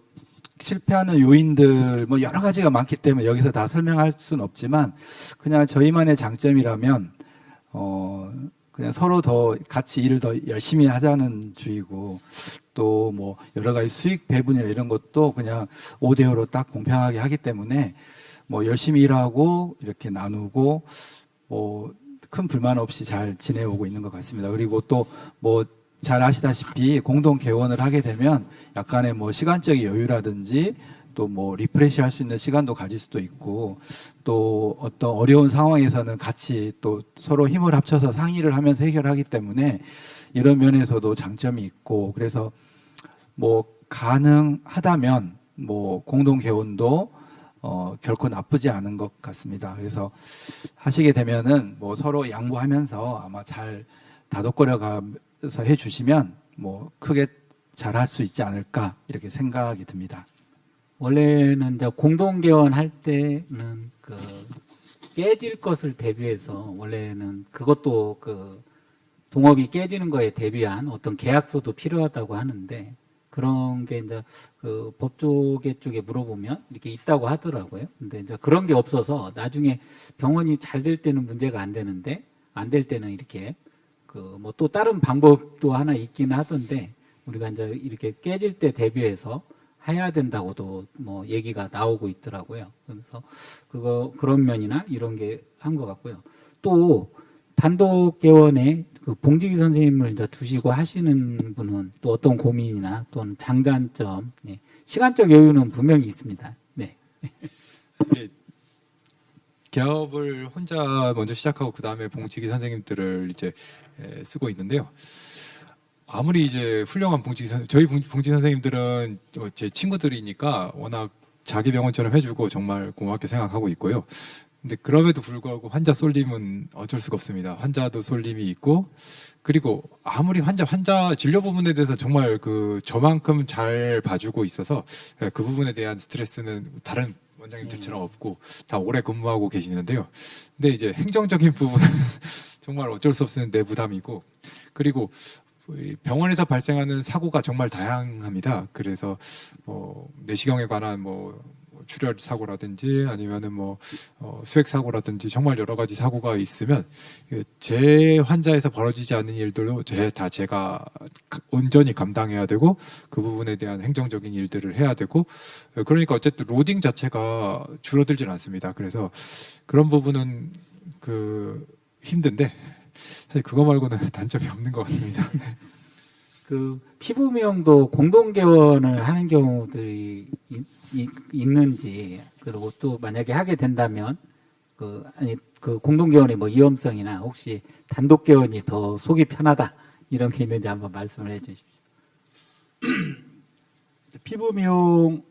실패하는 요인들 뭐 여러 가지가 많기 때문에 여기서 다 설명할 수는 없지만, 그냥 저희만의 장점이라면 그냥 서로 더 같이 일을 더 열심히 하자는 주의고, 또 뭐 여러 가지 수익 배분이나 이런 것도 그냥 5대5로 딱 공평하게 하기 때문에 뭐 열심히 일하고 이렇게 나누고 뭐 큰 불만 없이 잘 지내오고 있는 것 같습니다. 그리고 또 뭐 잘 아시다시피 공동 개원을 하게 되면 약간의 뭐 시간적인 여유라든지 또 뭐 리프레시 할 수 있는 시간도 가질 수도 있고, 또 어떤 어려운 상황에서는 같이 또 서로 힘을 합쳐서 상의를 하면서 해결하기 때문에 이런 면에서도 장점이 있고, 그래서 뭐 가능하다면 뭐 공동 개원도 결코 나쁘지 않은 것 같습니다. 그래서 하시게 되면은 뭐 서로 양보하면서 아마 잘 다독거려 가면서 해주시면 뭐 크게 잘할 수 있지 않을까 이렇게 생각이 듭니다. 원래는 이제 공동 개원할 때는 그 깨질 것을 대비해서 원래는 그것도 그 동업이 깨지는 거에 대비한 어떤 계약서도 필요하다고 하는데, 그런 게 이제 그 법조계 쪽에 물어보면 이렇게 있다고 하더라고요. 근데 이제 그런 게 없어서 나중에 병원이 잘 될 때는 문제가 안 되는데 안 될 때는 이렇게 그 뭐 또 다른 방법도 하나 있긴 하던데, 우리가 이제 이렇게 깨질 때 대비해서 해야 된다고도 뭐 얘기가 나오고 있더라고요. 그래서 그런 면이나 이런 게 한 것 같고요. 또 단독 개원에 그 봉지기 선생님을 이제 두시고 하시는 분은 또 어떤 고민이나 또는 장단점, 네. 시간적 여유는 분명히 있습니다. 네. 예, 개업을 혼자 먼저 시작하고 그 다음에 봉지기 선생님들을 이제 쓰고 있는데요. 아무리 이제 훌륭한 저희 봉지기 선생님들은 제 친구들이니까 워낙 자기 병원처럼 해주고 정말 고맙게 생각하고 있고요. 근데 그럼에도 불구하고 환자 쏠림은 어쩔 수가 없습니다. 환자도 쏠림이 있고, 그리고 아무리 환자 진료 부분에 대해서 정말 그 저만큼 잘 봐주고 있어서 그 부분에 대한 스트레스는 다른 원장님들처럼 없고 다 오래 근무하고 계시는데요. 근데 이제 행정적인 부분은 정말 어쩔 수 없는 내 부담이고, 그리고 병원에서 발생하는 사고가 정말 다양합니다. 그래서 내시경에 관한 출혈 사고라든지 아니면은 수액 사고라든지 정말 여러 가지 사고가 있으면 제 환자에서 벌어지지 않는 일들도 다 제가 온전히 감당해야 되고 그 부분에 대한 행정적인 일들을 해야 되고, 그러니까 어쨌든 로딩 자체가 줄어들진 않습니다. 그래서 그런 부분은 힘든데 사실 그거 말고는 단점이 없는 것 같습니다. 그 피부 미용도 공동 개원을 하는 경우들이 있는지, 그리고 또 만약에 하게 된다면 그 공동 개원의 위험성이나 혹시 단독 개원이 더 속이 편하다 이런 게 있는지 한번 말씀을 해주십시오. 피부 미용은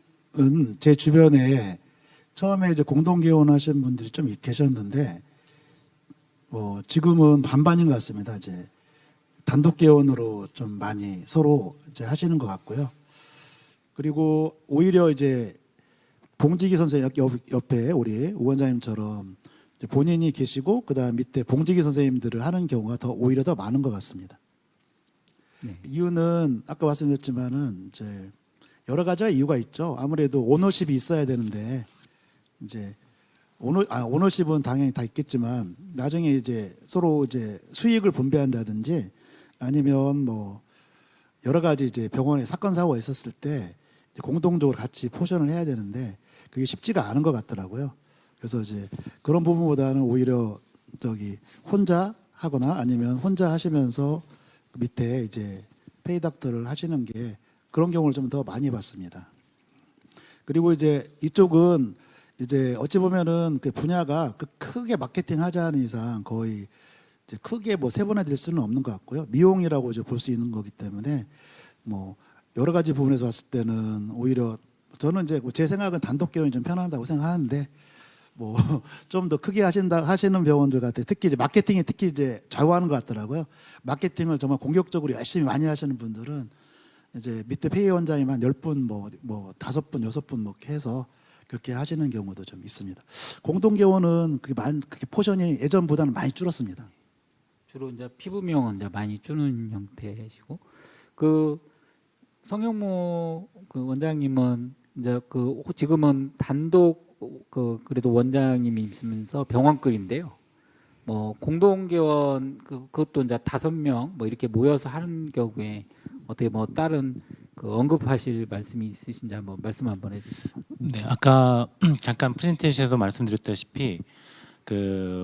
제 주변에 처음에 이제 공동 개원하신 분들이 좀 계셨는데 지금은 반반인 것 같습니다. 이제 단독 개원으로 좀 많이 서로 이제 하시는 것 같고요. 그리고 오히려 이제 봉지기 선생님 옆에 우리 우 원장님처럼 이제 본인이 계시고 그다음 밑에 봉지기 선생님들을 하는 경우가 오히려 더 많은 것 같습니다. 네. 이유는 아까 말씀드렸지만은 이제 여러 가지 이유가 있죠. 아무래도 오너십이 있어야 되는데 이제 오너십은 당연히 다 있겠지만 나중에 이제 서로 이제 수익을 분배한다든지 아니면 여러 가지 이제 병원에 사건 사고가 있었을 때 공동적으로 같이 포션을 해야 되는데 그게 쉽지가 않은 것 같더라고요. 그래서 이제 그런 부분보다는 오히려 혼자 하거나 아니면 혼자 하시면서 밑에 이제 페이닥터를 하시는 게 그런 경우를 좀 더 많이 봤습니다. 그리고 이제 이쪽은 이제 어찌 보면은 그 분야가 크게 마케팅 하자는 이상 거의 이제 크게 세분화될 수는 없는 것 같고요. 미용이라고 이제 볼 수 있는 거기 때문에 여러 가지 부분에서 봤을 때는 오히려 저는 이제 제 생각은 단독 개원이 좀 편하다고 생각하는데 좀 더 크게 하시는 병원들 같아요. 특히 이제 마케팅이 특히 이제 좌우하는 것 같더라고요. 마케팅을 정말 공격적으로 열심히 많이 하시는 분들은 이제 밑에 페이 원장이만 10분, 5분, 6분 해서 그렇게 하시는 경우도 좀 있습니다. 공동 개원은 그게 포션이 예전보다는 많이 줄었습니다. 주로 이제 피부 미용은 이제 많이 주는 형태시고, 성형모 원장님은 이제 지금은 단독 그래도 원장님이 있으면서 병원급인데요. 공동 개원 그것도 이제 5명 이렇게 모여서 하는 경우에 어떻게 다른 언급하실 말씀이 있으신지 한번 말씀 한번 해주세요. 네, 아까 잠깐 프레젠테이션에서 말씀드렸다시피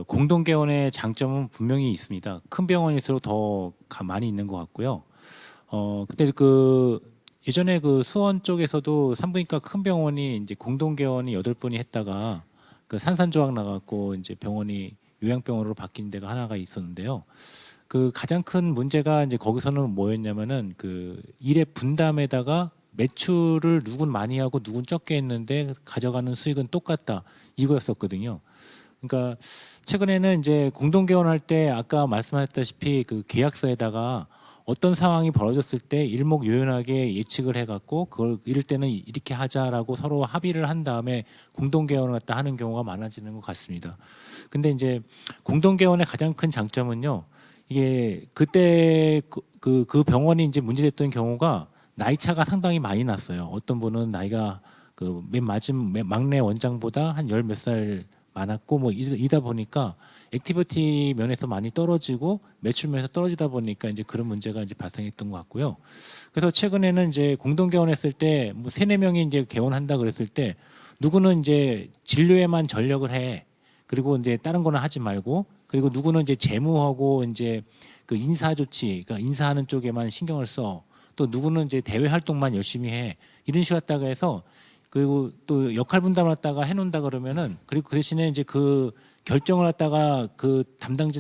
공동 개원의 장점은 분명히 있습니다. 큰 병원일수록 더 많이 있는 것 같고요. 근데 예전에 수원 쪽에서도 산부인과 큰 병원이 이제 공동 개원이 8분이 했다가 산산조각 나갖고 이제 병원이 요양병원으로 바뀐 데가 하나가 있었는데요. 가장 큰 문제가 이제 거기서는 뭐였냐면은 일의 분담에다가 매출을 누군 많이 하고 누군 적게 했는데 가져가는 수익은 똑같다 이거였었거든요. 그러니까 최근에는 이제 공동 개원할 때 아까 말씀하셨다시피 계약서에다가 어떤 상황이 벌어졌을 때 일목요연하게 예측을 해갖고 그걸 이럴 때는 이렇게 하자라고 서로 합의를 한 다음에 공동 개원을 갖다 하는 경우가 많아지는 것 같습니다. 근데 이제 공동 개원의 가장 큰 장점은요, 이게 그때 그 병원이 이제 문제됐던 경우가 나이 차가 상당히 많이 났어요. 어떤 분은 나이가 맨 막내 원장보다 한 10몇 살 많았고 이다 보니까 액티비티 면에서 많이 떨어지고 매출 면에서 떨어지다 보니까 이제 그런 문제가 이제 발생했던 것 같고요. 그래서 최근에는 이제 공동 개원했을 때 뭐 3-4명이 이제 개원한다 그랬을 때 누구는 이제 진료에만 전력을 해. 그리고 이제 다른 거는 하지 말고, 그리고 누구는 이제 재무하고 이제 그 인사 조치, 그러니까 인사하는 쪽에만 신경을 써. 또 누구는 이제 대외 활동만 열심히 해. 이런 식으로 했다가 해서, 그리고 또 역할 분담을 했다가 해놓는다 그러면은, 그리고 그 대신에 이제 그 결정을 했다가 그 담당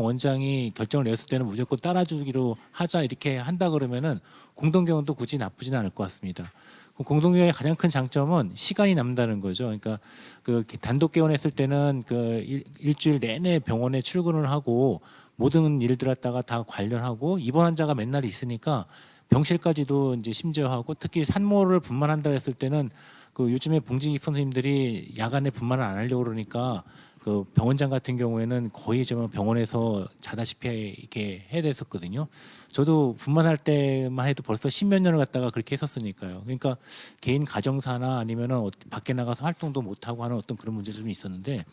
원장이 결정을 내었을 때는 무조건 따라주기로 하자 이렇게 한다 그러면은 공동개원도 굳이 나쁘지는 않을 것 같습니다. 공동개원의 가장 큰 장점은 시간이 남다는 거죠. 그러니까 그 단독 개원했을 때는 그 일주일 내내 병원에 출근을 하고 모든 일들 갖다가 다 관련하고 입원 환자가 맨날 있으니까 병실까지도 이제 심지어 하고, 특히 산모를 분만한다 했을 때는 그 요즘에 봉지기 선생님들이 야간에 분만을 안 하려고 그러니까 그 병원장 같은 경우에는 거의 좀 병원에서 자다시피 이렇게 해야 됐었거든요. 저도 분만할 때만 해도 벌써 10몇 년을 갖다가 그렇게 했었으니까요. 그러니까 개인 가정사나 아니면은 밖에 나가서 활동도 못 하고 하는 어떤 그런 문제점이 있었는데,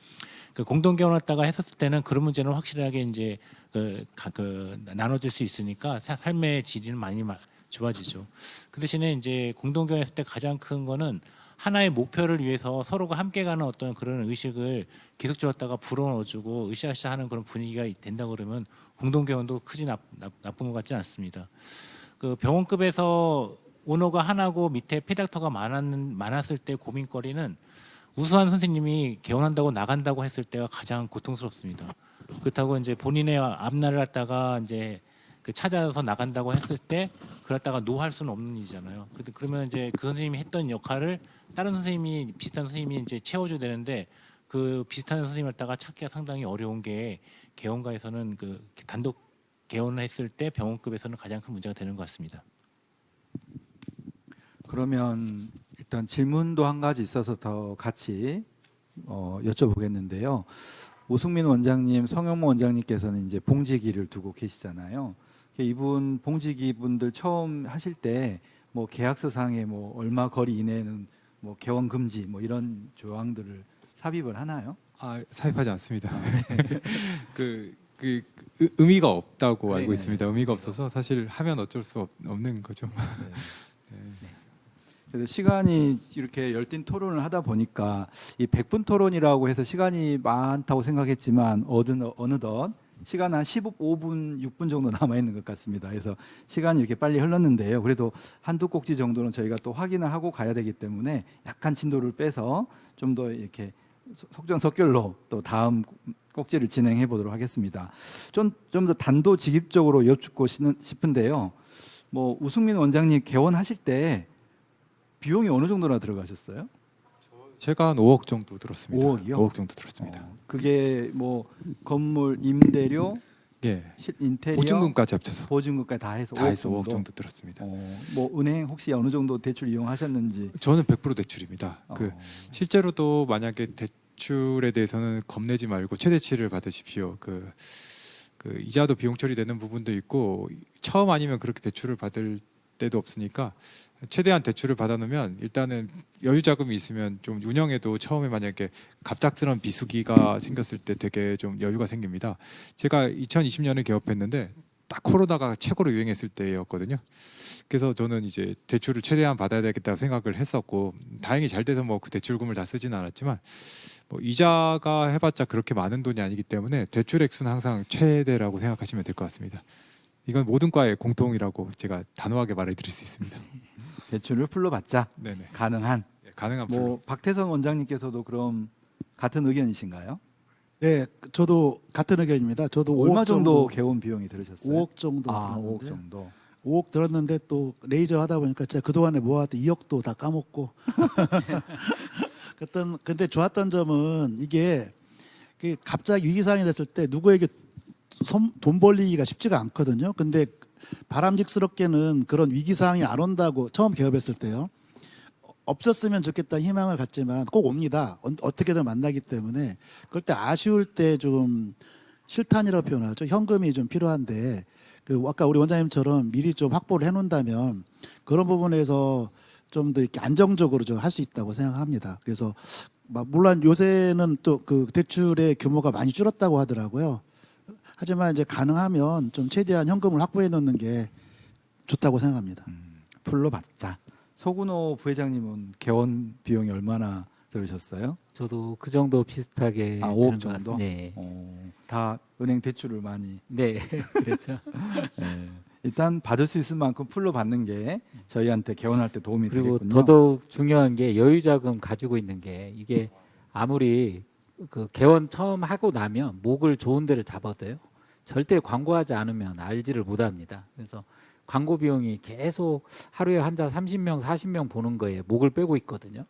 그 공동개원 했다가 했었을 때는 그런 문제는 확실하게 이제 나눠질 수 있으니까 삶의 질은 많이 좋아지죠. 그 대신에 이제 공동개원 했을 때 가장 큰 거는 하나의 목표를 위해서 서로가 함께 가는 어떤 그런 의식을 계속적으로 갖다가 불어넣어주고 으쌰으쌰하는 그런 분위기가 된다 그러면 공동개원도 크지 나쁜 것 같지 않습니다. 그 병원급에서 오너가 하나고 밑에 페닥터가 많았을 때 고민거리는 우수한 선생님이 개원한다고 나간다고 했을 때가 가장 고통스럽습니다. 그렇다고 이제 본인의 앞날을 갖다가 이제 그 찾아서 나간다고 했을 때 그랬다가 노할 수는 없는 일이잖아요. 그러면 이제 그 선생님이 했던 역할을 다른 선생님이 비슷한 선생님이 이제 채워줘야 되는데, 그 비슷한 선생님을 갖다가 찾기가 상당히 어려운 게 개원가에서는 그 단독 개원을 했을 때 병원급에서는 가장 큰 문제가 되는 것 같습니다. 그러면 일단 질문도 한 가지 있어서 더 같이 여쭤보겠는데요. 오승민 원장님, 성형모 원장님께서는 이제 봉지기를 두고 계시잖아요. 이분 봉지기 분들 처음 하실 때 뭐 계약서상에 뭐 얼마 거리 이내는 뭐 개원 금지 뭐 이런 조항들을 삽입을 하나요? 삽입하지 않습니다. 의미가 없다고 알고 네네. 있습니다. 의미가 없어서 사실 하면 어쩔 수 없는 거죠. 네. 그래서 시간이 이렇게 열띤 토론을 하다 보니까 이 100분 토론이라고 해서 시간이 많다고 생각했지만 어느덧 시간 한 15분, 6분 정도 남아 있는 것 같습니다. 그래서 시간이 이렇게 빨리 흘렀는데요. 그래도 한두 꼭지 정도는 저희가 또 확인을 하고 가야 되기 때문에 약간 진도를 빼서 좀 더 이렇게 속전속결로 또 다음 꼭지를 진행해 보도록 하겠습니다. 좀 더 단도직입적으로 여쭙고 싶은데요. 뭐 우승민 원장님 개원하실 때 비용이 어느 정도나 들어가셨어요? 제가 한 5억 정도 들었습니다. 5억이요? 5억 정도 들었습니다. 그게 뭐 건물 임대료, 예. 인테리어, 보증금까지 합쳐서 보증금까지 다 해서 다 5억 해서 5억 정도. 정도 들었습니다. 뭐 은행 혹시 어느 정도 대출 이용하셨는지. 저는 100% 대출입니다. 그 어, 실제로도 만약에 대출에 대해서는 겁내지 말고 최대치를 받으십시오. 그 이자도 비용 처리되는 부분도 있고 처음 아니면 그렇게 대출을 받을 때도 없으니까 최대한 대출을 받아놓으면 일단은 여유 자금이 있으면 좀 운영에도 처음에 만약에 갑작스러운 비수기가 생겼을 때 되게 좀 여유가 생깁니다. 제가 2020년에 개업했는데 딱 코로나가 최고로 유행했을 때였거든요. 그래서 저는 이제 대출을 최대한 받아야 되겠다고 생각을 했었고, 다행히 잘 돼서 뭐 그 대출금을 다 쓰지는 않았지만 뭐 이자가 해봤자 그렇게 많은 돈이 아니기 때문에 대출 액수는 항상 최대라고 생각하시면 될 것 같습니다. 이건 모든 과의 공통이라고 제가 단호하게 말해드릴 수 있습니다. 대출을 풀로 받자 네네. 가능한. 가능한 뭐 풀로. 박태선 원장님께서도 그럼 같은 의견이신가요? 네, 저도 같은 의견입니다. 저도 얼마 5억 정도 개원 비용이 들으셨어요? 5억 정도 5억 들었는데 정도. 5억 들었는데 또 레이저 하다 보니까 제가 그동안에 모아왔던 2억도 다 까먹고 근데 좋았던 점은 이게 갑자기 위기 상황이 됐을 때 누구에게 돈 벌리기가 쉽지가 않거든요. 근데 바람직스럽게는 그런 위기 상황이 안 온다고 처음 개업했을 때요. 없었으면 좋겠다는 희망을 갖지만 꼭 옵니다. 어떻게든 만나기 때문에 그럴 때 아쉬울 때 좀 실탄이라고 표현하죠. 현금이 좀 필요한데 아까 우리 원장님처럼 미리 좀 확보를 해놓는다면 그런 부분에서 좀 더 이렇게 안정적으로 좀 할 수 있다고 생각합니다. 그래서 물론 요새는 또 그 대출의 규모가 많이 줄었다고 하더라고요. 하지만 이제 가능하면 좀 최대한 현금을 확보해 놓는 게 좋다고 생각합니다. 풀로 받자. 소근호 부회장님은 개원 비용이 얼마나 들으셨어요? 저도 그 정도 비슷하게 아, 드는 5억 것 정도? 같습니다. 네. 다 은행 대출을 많이. 네, 그렇죠. 예. 일단 받을 수 있을 만큼 풀로 받는 게 저희한테 개원할 때 도움이 그리고 되겠군요. 더더욱 중요한 게 여유자금 가지고 있는 게 이게 아무리 그 개원 처음 하고 나면 목을 좋은 데를 잡아도요. 절대 광고하지 않으면 알지를 못합니다. 그래서 광고 비용이 계속 하루에 환자 30명, 40명 보는 거에 목을 빼고 있거든요.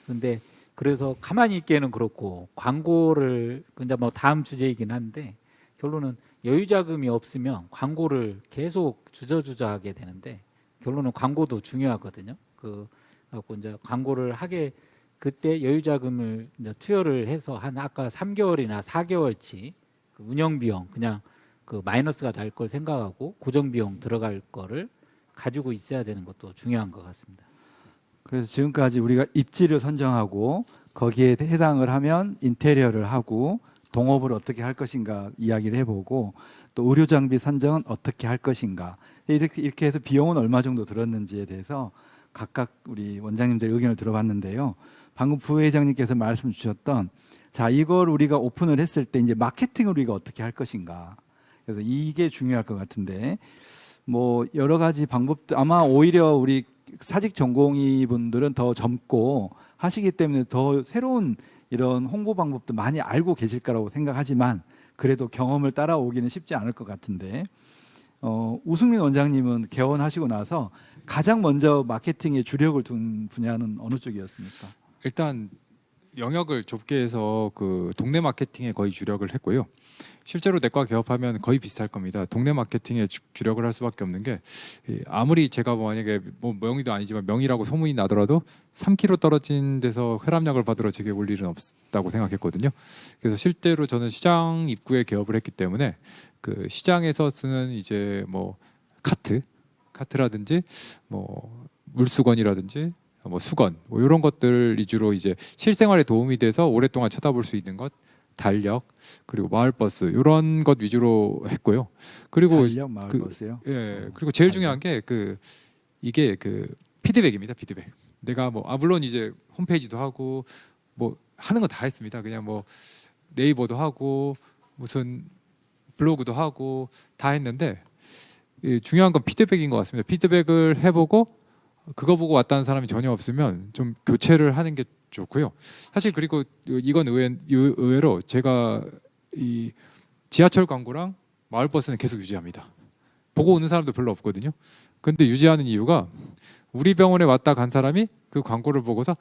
근데 그래서 가만히 있기에는 그렇고 광고를 이제 뭐 다음 주제이긴 한데 결론은 여유자금이 없으면 광고를 계속 주저주저 하게 되는데 결론은 광고도 중요하거든요. 갖고 이제 광고를 하게 그때 여유자금을 이제 투여를 해서 한 아까 3개월이나 4개월치 그 운영 비용 그냥 그 마이너스가 날 걸 생각하고 고정 비용 들어갈 거를 가지고 있어야 되는 것도 중요한 것 같습니다. 그래서 지금까지 우리가 입지를 선정하고 거기에 해당을 하면 인테리어를 하고 동업을 어떻게 할 것인가 이야기를 해보고 또 의료 장비 선정은 어떻게 할 것인가 이렇게 해서 비용은 얼마 정도 들었는지에 대해서 각각 우리 원장님들의 의견을 들어봤는데요. 방금 부회장님께서 말씀 주셨던 자 이걸 우리가 오픈을 했을 때 이제 마케팅을 우리가 어떻게 할 것인가 그래서 이게 중요할 것 같은데 뭐 여러 가지 방법도 아마 오히려 우리 사직 전공의 분들은 더 젊고 하시기 때문에 더 새로운 이런 홍보 방법도 많이 알고 계실 거라고 생각하지만 그래도 경험을 따라오기는 쉽지 않을 것 같은데 우승민 원장님은 개원하시고 나서 가장 먼저 마케팅에 주력을 둔 분야는 어느 쪽이었습니까? 일단 영역을 좁게 해서 그 동네 마케팅에 거의 주력을 했고요. 실제로 내과 개업하면 거의 비슷할 겁니다. 동네 마케팅에 주력을 할 수밖에 없는 게 아무리 제가 만약에 뭐 명의도 아니지만 명의라고 소문이 나더라도 3km 떨어진 데서 혈압약을 받으러 제게 올 일은 없다고 생각했거든요. 그래서 실제로 저는 시장 입구에 개업을 했기 때문에 그 시장에서 쓰는 이제 뭐 카트라든지 뭐 물수건이라든지 뭐 수건 뭐 이런 것들 위주로 이제 실생활에 도움이 돼서 오랫동안 쳐다볼 수 있는 것 달력 그리고 마을버스 이런 것 위주로 했고요. 그리고 달력 마을버스요? 예 그리고 제일 중요한 게 이게 피드백입니다. 피드백. 내가 뭐 물론 이제 홈페이지도 하고 뭐 하는 거 다 했습니다. 그냥 뭐 네이버도 하고 무슨 블로그도 하고 다 했는데 중요한 건 피드백인 것 같습니다. 피드백을 해보고 그거 보고 왔다는 사람이 전혀 없으면 좀 교체를 하는 게 좋고요. 사실 그리고 이건 의외로 제가 이 지하철 광고랑 마을버스는 계속 유지합니다. 보고 오는 사람도 별로 없거든요. 근데 유지하는 이유가 우리 병원에 왔다 간 사람이 그 광고를 보고서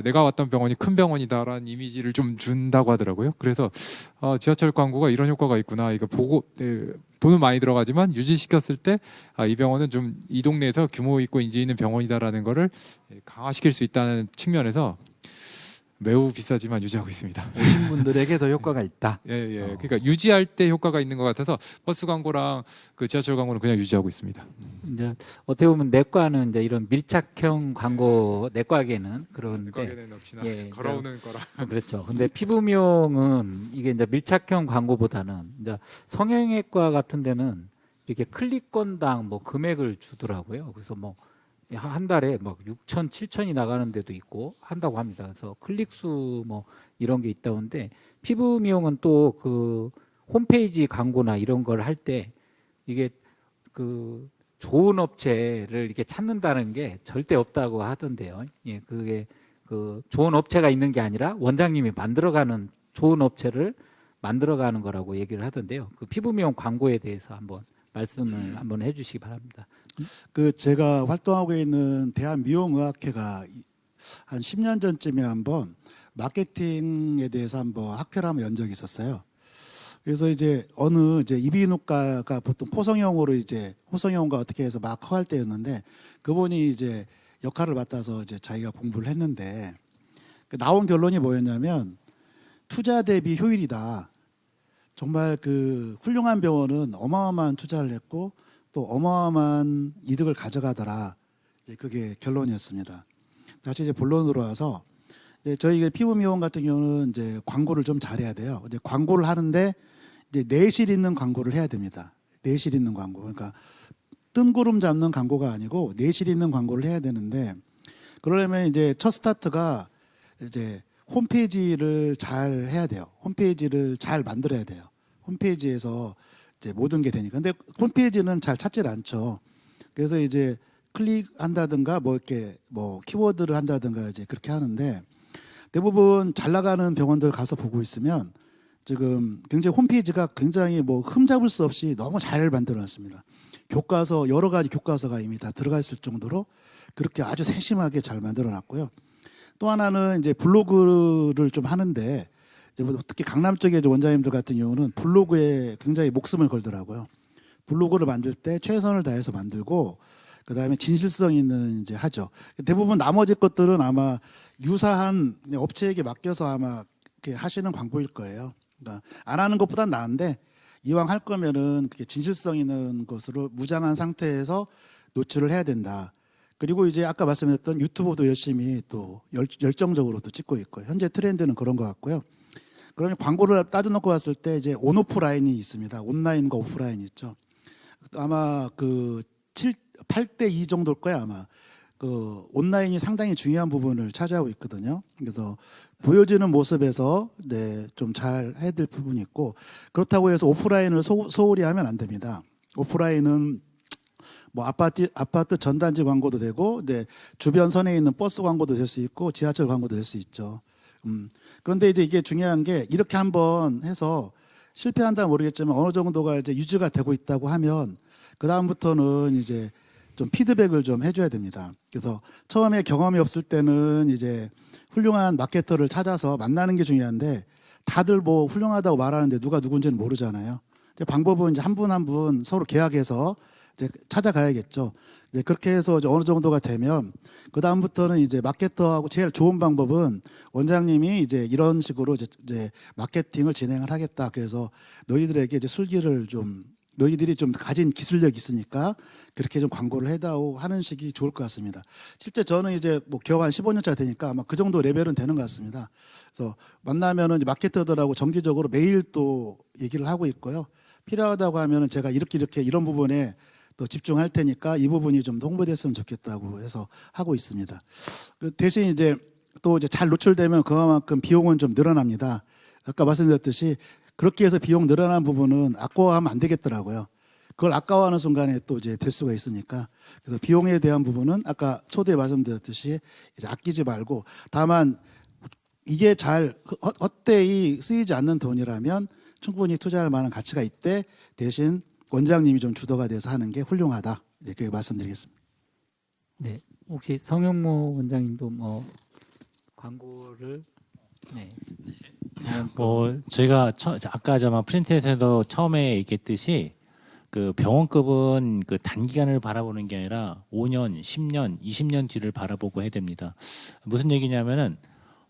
내가 왔던 병원이 큰 병원이다라는 이미지를 좀 준다고 하더라고요. 그래서 지하철 광고가 이런 효과가 있구나. 이거 보고 돈은 많이 들어가지만 유지시켰을 때 이 병원은 좀 이 동네에서 규모 있고 인지 있는 병원이다라는 거를 강화시킬 수 있다는 측면에서 매우 비싸지만 유지하고 있습니다. 오신 분들에게 더 효과가 있다. 예. 그러니까 유지할 때 효과가 있는 것 같아서 버스 광고랑 그 지하철 광고는 그냥 유지하고 있습니다. 이제 어떻게 보면 내과는 이제 이런 밀착형 광고 내과계는 그런데 내과계는 역시나 예, 걸어오는 거라. 그렇죠. 근데 피부 미용은 이게 이제 밀착형 광고보다는 이제 성형외과 같은 데는 이렇게 클릭 건당 뭐 금액을 주더라고요. 그래서 뭐 한 달에 막 6천, 7천이 나가는 데도 있고 한다고 합니다. 그래서 클릭수 뭐 이런 게 있다는데 피부 미용은 또 그 홈페이지 광고나 이런 걸 할 때 이게 그 좋은 업체를 이렇게 찾는다는 게 절대 없다고 하던데요. 예, 그게 그 좋은 업체가 있는 게 아니라 원장님이 만들어가는 좋은 업체를 만들어가는 거라고 얘기를 하던데요. 그 피부 미용 광고에 대해서 한번 말씀을 한번 해주시기 바랍니다. 제가 활동하고 있는 대한미용의학회가 한 10년 전쯤에 한번 마케팅에 대해서 한번 학회를 한번 연 적이 있었어요. 그래서 이제 어느 이비인후과가 보통 포성형으로 이제 호성형과 어떻게 해서 막 커갈 때였는데 그분이 이제 역할을 맡아서 이제 자기가 공부를 했는데 나온 결론이 뭐였냐면 투자 대비 효율이다. 정말 그 훌륭한 병원은 어마어마한 투자를 했고 또 어마어마한 이득을 가져가더라. 그게 결론이었습니다. 다시 이제 본론으로 와서 네, 저희 피부 미용 같은 경우는 이제 광고를 좀 잘해야 돼요. 근데 광고를 하는데 이제 내실 있는 광고를 해야 됩니다. 내실 있는 광고. 그러니까 뜬구름 잡는 광고가 아니고 내실 있는 광고를 해야 되는데 그러려면 이제 첫 스타트가 이제 홈페이지를 잘 해야 돼요. 홈페이지를 잘 만들어야 돼요. 홈페이지에서 이제 모든 게 되니까. 근데 홈페이지는 잘 찾질 않죠. 그래서 이제 클릭한다든가 뭐 이렇게 뭐 키워드를 한다든가 이제 그렇게 하는데 대부분 잘 나가는 병원들 가서 보고 있으면 지금 굉장히 홈페이지가 굉장히 뭐 흠잡을 수 없이 너무 잘 만들어 놨습니다. 교과서, 여러 가지 교과서가 이미 다 들어가 있을 정도로 그렇게 아주 세심하게 잘 만들어 놨고요. 또 하나는 이제 블로그를 좀 하는데 이제 뭐 특히 강남 쪽의 이제 원장님들 같은 경우는 블로그에 굉장히 목숨을 걸더라고요. 블로그를 만들 때 최선을 다해서 만들고 그다음에 진실성 있는 이제 하죠. 대부분 나머지 것들은 아마 유사한 업체에게 맡겨서 아마 이렇게 하시는 광고일 거예요. 그러니까 안 하는 것보단 나은데 이왕 할 거면은 그게 진실성 있는 것으로 무장한 상태에서 노출을 해야 된다. 그리고 이제 아까 말씀드렸던 유튜브도 열심히 또 열정적으로 또 찍고 있고요. 현재 트렌드는 그런 것 같고요. 그러면 광고를 따져놓고 봤을 때 이제 온오프 라인이 있습니다. 온라인과 오프라인이 있죠. 아마 그 8대 2 정도일 거야 아마. 그 온라인이 상당히 중요한 부분을 차지하고 있거든요. 그래서 보여지는 모습에서 네, 좀 잘 해야 될 부분이 있고 그렇다고 해서 오프라인을 소홀히 하면 안 됩니다. 오프라인은 뭐 아파트 전단지 광고도 되고 네, 주변 선에 있는 버스 광고도 될 수 있고 지하철 광고도 될 수 있죠. 그런데 이제 이게 중요한 게 이렇게 한번 해서 실패한다 모르겠지만 어느 정도가 이제 유지가 되고 있다고 하면 그 다음부터는 이제 좀 피드백을 좀 해줘야 됩니다. 그래서 처음에 경험이 없을 때는 이제 훌륭한 마케터를 찾아서 만나는 게 중요한데 다들 뭐 훌륭하다고 말하는데 누가 누군지는 모르잖아요. 이제 방법은 이제 한 분 한 분 서로 계약해서 이제 찾아가야겠죠. 이제 그렇게 해서 이제 어느 정도가 되면 그 다음부터는 이제 마케터하고 제일 좋은 방법은 원장님이 이제 이런 식으로 이제 마케팅을 진행을 하겠다. 그래서 너희들에게 이제 술기를 좀 너희들이 좀 가진 기술력이 있으니까 그렇게 좀 광고를 해다오 하는 식이 좋을 것 같습니다. 실제 저는 이제 뭐 기업 한 15년차 되니까 아마 그 정도 레벨은 되는 것 같습니다. 그래서 만나면은 이제 마케터들하고 정기적으로 매일 또 얘기를 하고 있고요. 필요하다고 하면은 제가 이렇게 이런 부분에 또 집중할 테니까 이 부분이 좀 더 홍보됐으면 좋겠다고 해서 하고 있습니다. 그 대신 이제 또 이제 잘 노출되면 그만큼 비용은 좀 늘어납니다. 아까 말씀드렸듯이 그렇게 해서 비용 늘어난 부분은 아까워하면 안 되겠더라고요. 그걸 아까워하는 순간에 또 이제 될 수가 있으니까 그래서 비용에 대한 부분은 아까 초대에 말씀드렸듯이 이제 아끼지 말고 다만 이게 잘 헛되이 쓰이지 않는 돈이라면 충분히 투자할 만한 가치가 있대 대신 원장님이 좀 주도가 돼서 하는 게 훌륭하다. 네, 그렇게 말씀드리겠습니다. 네, 혹시 성현모 원장님도 뭐 광고를 네. 뭐 저희가 아까 아마 프린트에서도 처음에 얘기했듯이 그 병원급은 그 단기간을 바라보는 게 아니라 5년, 10년, 20년 뒤를 바라보고 해야 됩니다. 무슨 얘기냐면은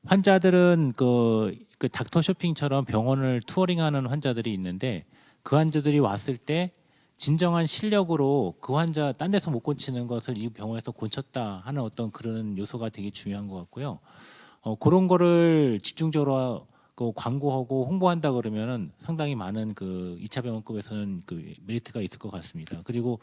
환자들은 그 닥터 쇼핑처럼 병원을 투어링하는 환자들이 있는데 그 환자들이 왔을 때 진정한 실력으로 그 환자 딴 데서 못 고치는 것을 이 병원에서 고쳤다 하는 어떤 그런 요소가 되게 중요한 것 같고요. 그런 거를 집중적으로 그 광고하고 홍보한다 그러면은 상당히 많은 그 2차 병원급에서는 그 메리트가 있을 것 같습니다. 그리고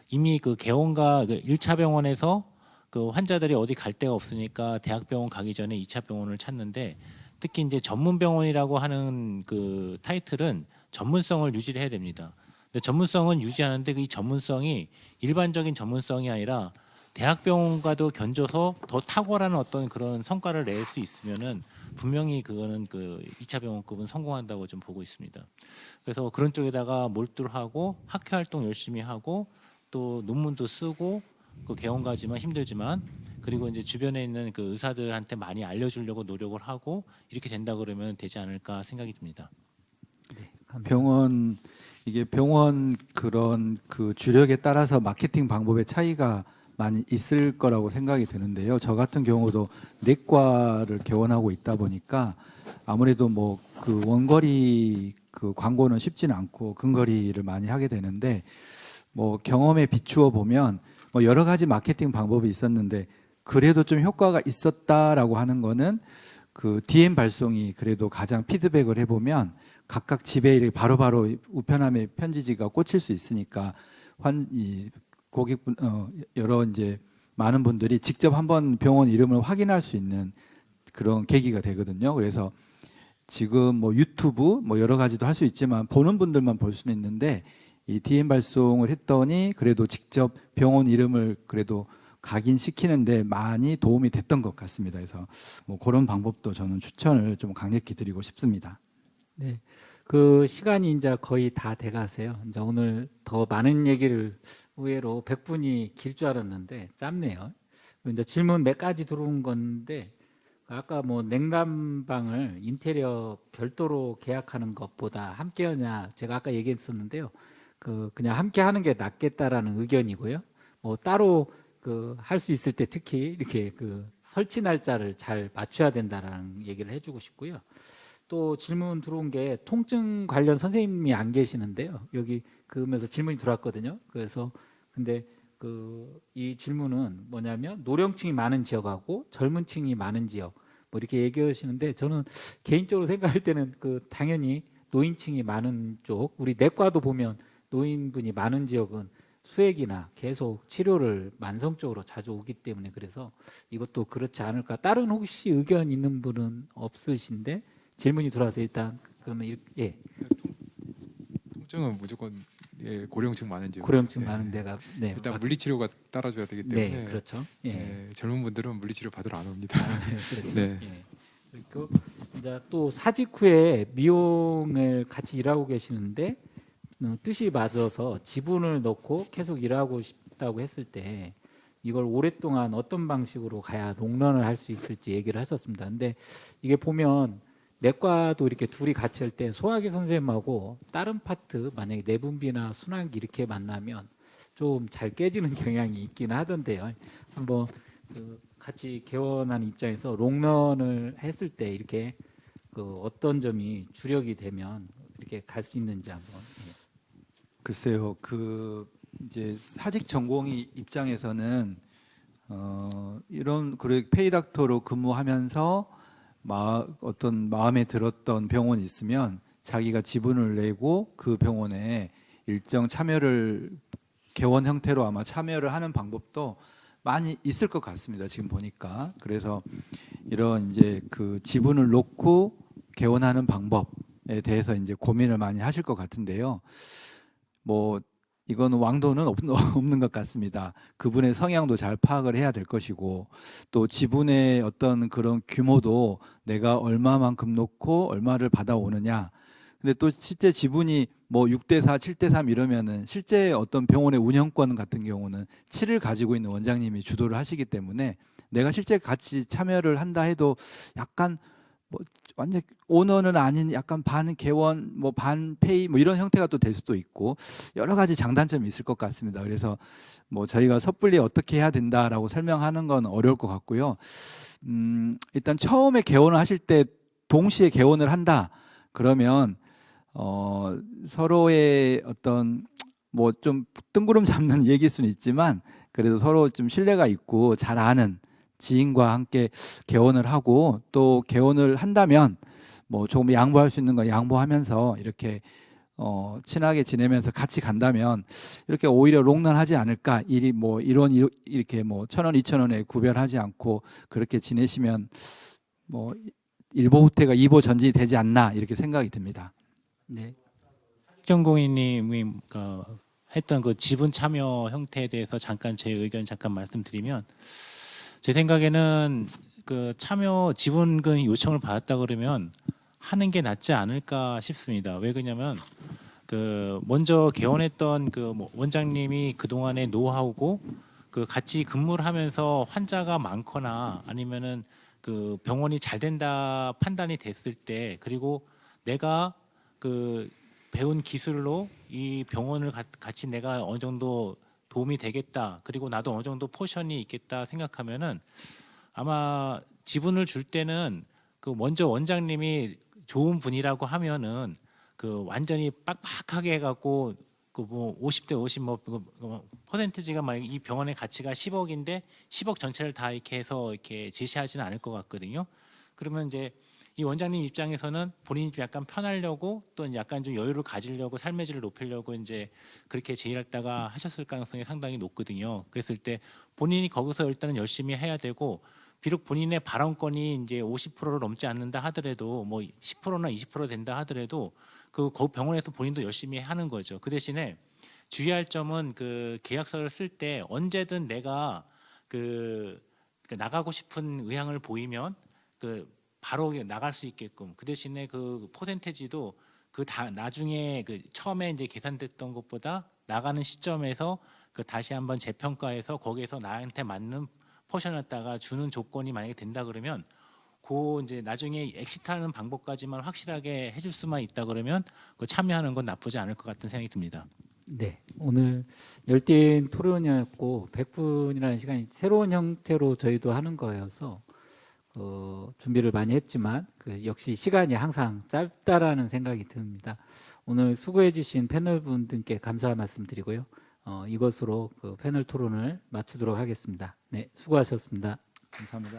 이미 그 개원과 그 1차 병원에서 그 환자들이 어디 갈 데가 없으니까 대학병원 가기 전에 2차 병원을 찾는데 특히 이제 전문 병원이라고 하는 그 타이틀은 전문성을 유지를 해야 됩니다. 근데 전문성은 유지하는데 이 전문성이 일반적인 전문성이 아니라 대학병원과도 견줘서 더 탁월한 어떤 그런 성과를 낼 수 있으면은 분명히 그거는 그 2차 병원급은 성공한다고 좀 보고 있습니다. 그래서 그런 쪽에다가 몰두를 하고 학회 활동 열심히 하고 또 논문도 쓰고 그 개원까지만 힘들지만 그리고 이제 주변에 있는 그 의사들한테 많이 알려주려고 노력을 하고 이렇게 된다 그러면 되지 않을까 생각이 듭니다. 네, 감사합니다. 병원 그런 그 주력에 따라서 마케팅 방법의 차이가 많이 있을 거라고 생각이 드는데요. 저 같은 경우도 내과를 개원하고 있다 보니까 아무래도 뭐 그 원거리 그 광고는 쉽지는 않고 근거리를 많이 하게 되는데 뭐 경험에 비추어 보면 뭐 여러 가지 마케팅 방법이 있었는데 그래도 좀 효과가 있었다라고 하는 거는 그 DM 발송이 그래도 가장 피드백을 해보면 각각 집에 이렇게 바로바로 우편함에 편지지가 꽂힐 수 있으니까 이 고객분 여러 이제 많은 분들이 직접 한번 병원 이름을 확인할 수 있는 그런 계기가 되거든요. 그래서 지금 뭐 유튜브 뭐 여러 가지도 할 수 있지만 보는 분들만 볼 수는 있는데 이 DM 발송을 했더니 그래도 직접 병원 이름을 그래도 각인시키는데 많이 도움이 됐던 것 같습니다. 그래서 뭐 그런 방법도 저는 추천을 좀 강력히 드리고 싶습니다. 네. 그 시간이 이제 거의 다 돼가세요. 이제 오늘 더 많은 얘기를 의외로 100분이 길 줄 알았는데 짧네요. 이제 질문 몇 가지 들어온 건데 아까 뭐 냉난방을 인테리어 별도로 계약하는 것보다 함께 하냐 제가 아까 얘기했었는데요. 그냥 함께 하는 게 낫겠다라는 의견이고요. 뭐 따로 할 수 있을 때 특히 이렇게 설치 날짜를 잘 맞춰야 된다라는 얘기를 해주고 싶고요. 또 질문 들어온 게 통증 관련 선생님이 안 계시는데요. 여기 그러면서 질문이 들어왔거든요. 그래서 근데 이 질문은 뭐냐면 노령층이 많은 지역하고 젊은 층이 많은 지역 뭐 이렇게 얘기하시는데 저는 개인적으로 생각할 때는 당연히 노인층이 많은 쪽 우리 내과도 보면 노인분이 많은 지역은 수액이나 계속 치료를 만성적으로 자주 오기 때문에 그래서 이것도 그렇지 않을까. 다른 혹시 의견 있는 분은 없으신데 질문이 들어와서 일단 그러면 예. 통증은 무조건 고령층 많은 지역. 고령층 많은 데가 네. 일단 물리치료가 따라줘야 되기 때문에. 네, 그렇죠. 예. 젊은 분들은 물리치료 받으러 안 옵니다. 그렇죠. 네. 예. 그리고 이제 또 사직 후에 미용을 같이 일하고 계시는데 뜻이 맞아서 지분을 넣고 계속 일하고 싶다고 했을 때 이걸 오랫동안 어떤 방식으로 가야 롱런을 할 수 있을지 얘기를 하셨습니다. 근데 이게 보면 내과도 이렇게 둘이 같이 할 때 소화기 선생님하고 다른 파트 만약에 내분비나 순환기 이렇게 만나면 좀 잘 깨지는 경향이 있긴 하던데요. 한번 같이 개원하는 입장에서 롱런을 했을 때 이렇게 어떤 점이 주력이 되면 이렇게 갈 수 있는지 한번. 예. 글쎄요, 이제 사직 전공의 입장에서는 이런 페이닥터로 근무하면서 어떤 마음에 들었던 병원이 있으면 자기가 지분을 내고 그 병원에 일정 개원 형태로 아마 참여를 하는 방법도 많이 있을 것 같습니다. 지금 보니까. 그래서 이런 이제 지분을 놓고 개원하는 방법에 대해서 이제 고민을 많이 하실 것 같은데요. 뭐 이거는 왕도는 없는 것 같습니다. 그분의 성향도 잘 파악을 해야 될 것이고 또 지분의 어떤 그런 규모도 내가 얼마만큼 놓고 얼마를 받아오느냐. 근데 또 실제 지분이 뭐 6대4, 7대3 이러면은 실제 어떤 병원의 운영권 같은 경우는 7을 가지고 있는 원장님이 주도를 하시기 때문에 내가 실제 같이 참여를 한다 해도 약간 뭐 완전 오너는 아닌 약간 반 개원 뭐 반 페이 뭐 이런 형태가 또 될 수도 있고 여러 가지 장단점이 있을 것 같습니다. 그래서 뭐 저희가 섣불리 어떻게 해야 된다라고 설명하는 건 어려울 것 같고요. 일단 처음에 개원을 하실 때 동시에 개원을 한다 그러면 서로의 어떤 뭐 좀 뜬구름 잡는 얘기일 수는 있지만 그래도 서로 좀 신뢰가 있고 잘 아는 지인과 함께 개원을 하고 또 개원을 한다면 뭐 조금 양보할 수 있는 건 양보하면서 이렇게 친하게 지내면서 같이 간다면 이렇게 오히려 롱런하지 않을까. 일이 뭐 이렇게 뭐 1,000원, 2,000원에 구별하지 않고 그렇게 지내시면 뭐 일보 후퇴가 이보 전진이 되지 않나 이렇게 생각이 듭니다. 네. 전공인님이 했던 지분 참여 형태에 대해서 잠깐 제 의견 잠깐 말씀드리면 제 생각에는 참여 지분금 요청을 받았다 그러면 하는 게 낫지 않을까 싶습니다. 왜 그러냐면 먼저 개원했던 원장님이 그 동안의 노하우고 같이 근무를 하면서 환자가 많거나 아니면은 병원이 잘 된다 판단이 됐을 때 그리고 내가 배운 기술로 이 병원을 같이 내가 어느 정도 도움이 되겠다. 그리고 나도 어느 정도 포션이 있겠다 생각하면은 아마 지분을 줄 때는 먼저 원장님이 좋은 분이라고 하면은 완전히 빡빡하게 해갖고 뭐 50대 50 퍼센티지가 막 이 병원의 가치가 10억인데 10억 전체를 다 이렇게 해서 이렇게 제시하지는 않을 것 같거든요. 그러면 이제 이 원장님 입장에서는 본인이 좀 약간 편하려고 또 이제 약간 좀 여유를 가지려고 삶의 질을 높이려고 이제 그렇게 제의했다가 하셨을 가능성이 상당히 높거든요. 그랬을 때 본인이 거기서 일단은 열심히 해야 되고 비록 본인의 발언권이 이제 50%를 넘지 않는다 하더라도 뭐 10%나 20% 된다 하더라도 그 병원에서 본인도 열심히 하는 거죠. 그 대신에 주의할 점은 그 계약서를 쓸 때 언제든 내가 그 나가고 싶은 의향을 보이면 그 바로 나갈 수 있게끔 그 대신에 그 퍼센테지도 그 나중에 그 처음에 이제 계산됐던 것보다 나가는 시점에서 그 다시 한번 재평가해서 거기에서 나한테 맞는 포션에다가 주는 조건이 만약에 된다 그러면 그 이제 나중에 엑시트하는 방법까지만 확실하게 해줄 수만 있다 그러면 그 참여하는 건 나쁘지 않을 것 같은 생각이 듭니다. 네, 오늘 열띤 토론이었고 100분이라는 시간이 새로운 형태로 저희도 하는 거여서 준비를 많이 했지만 그 역시 시간이 항상 짧다라는 생각이 듭니다. 오늘 수고해주신 패널분들께 감사 말씀드리고요. 이것으로 그 패널 토론을 마치도록 하겠습니다. 네, 수고하셨습니다. 감사합니다.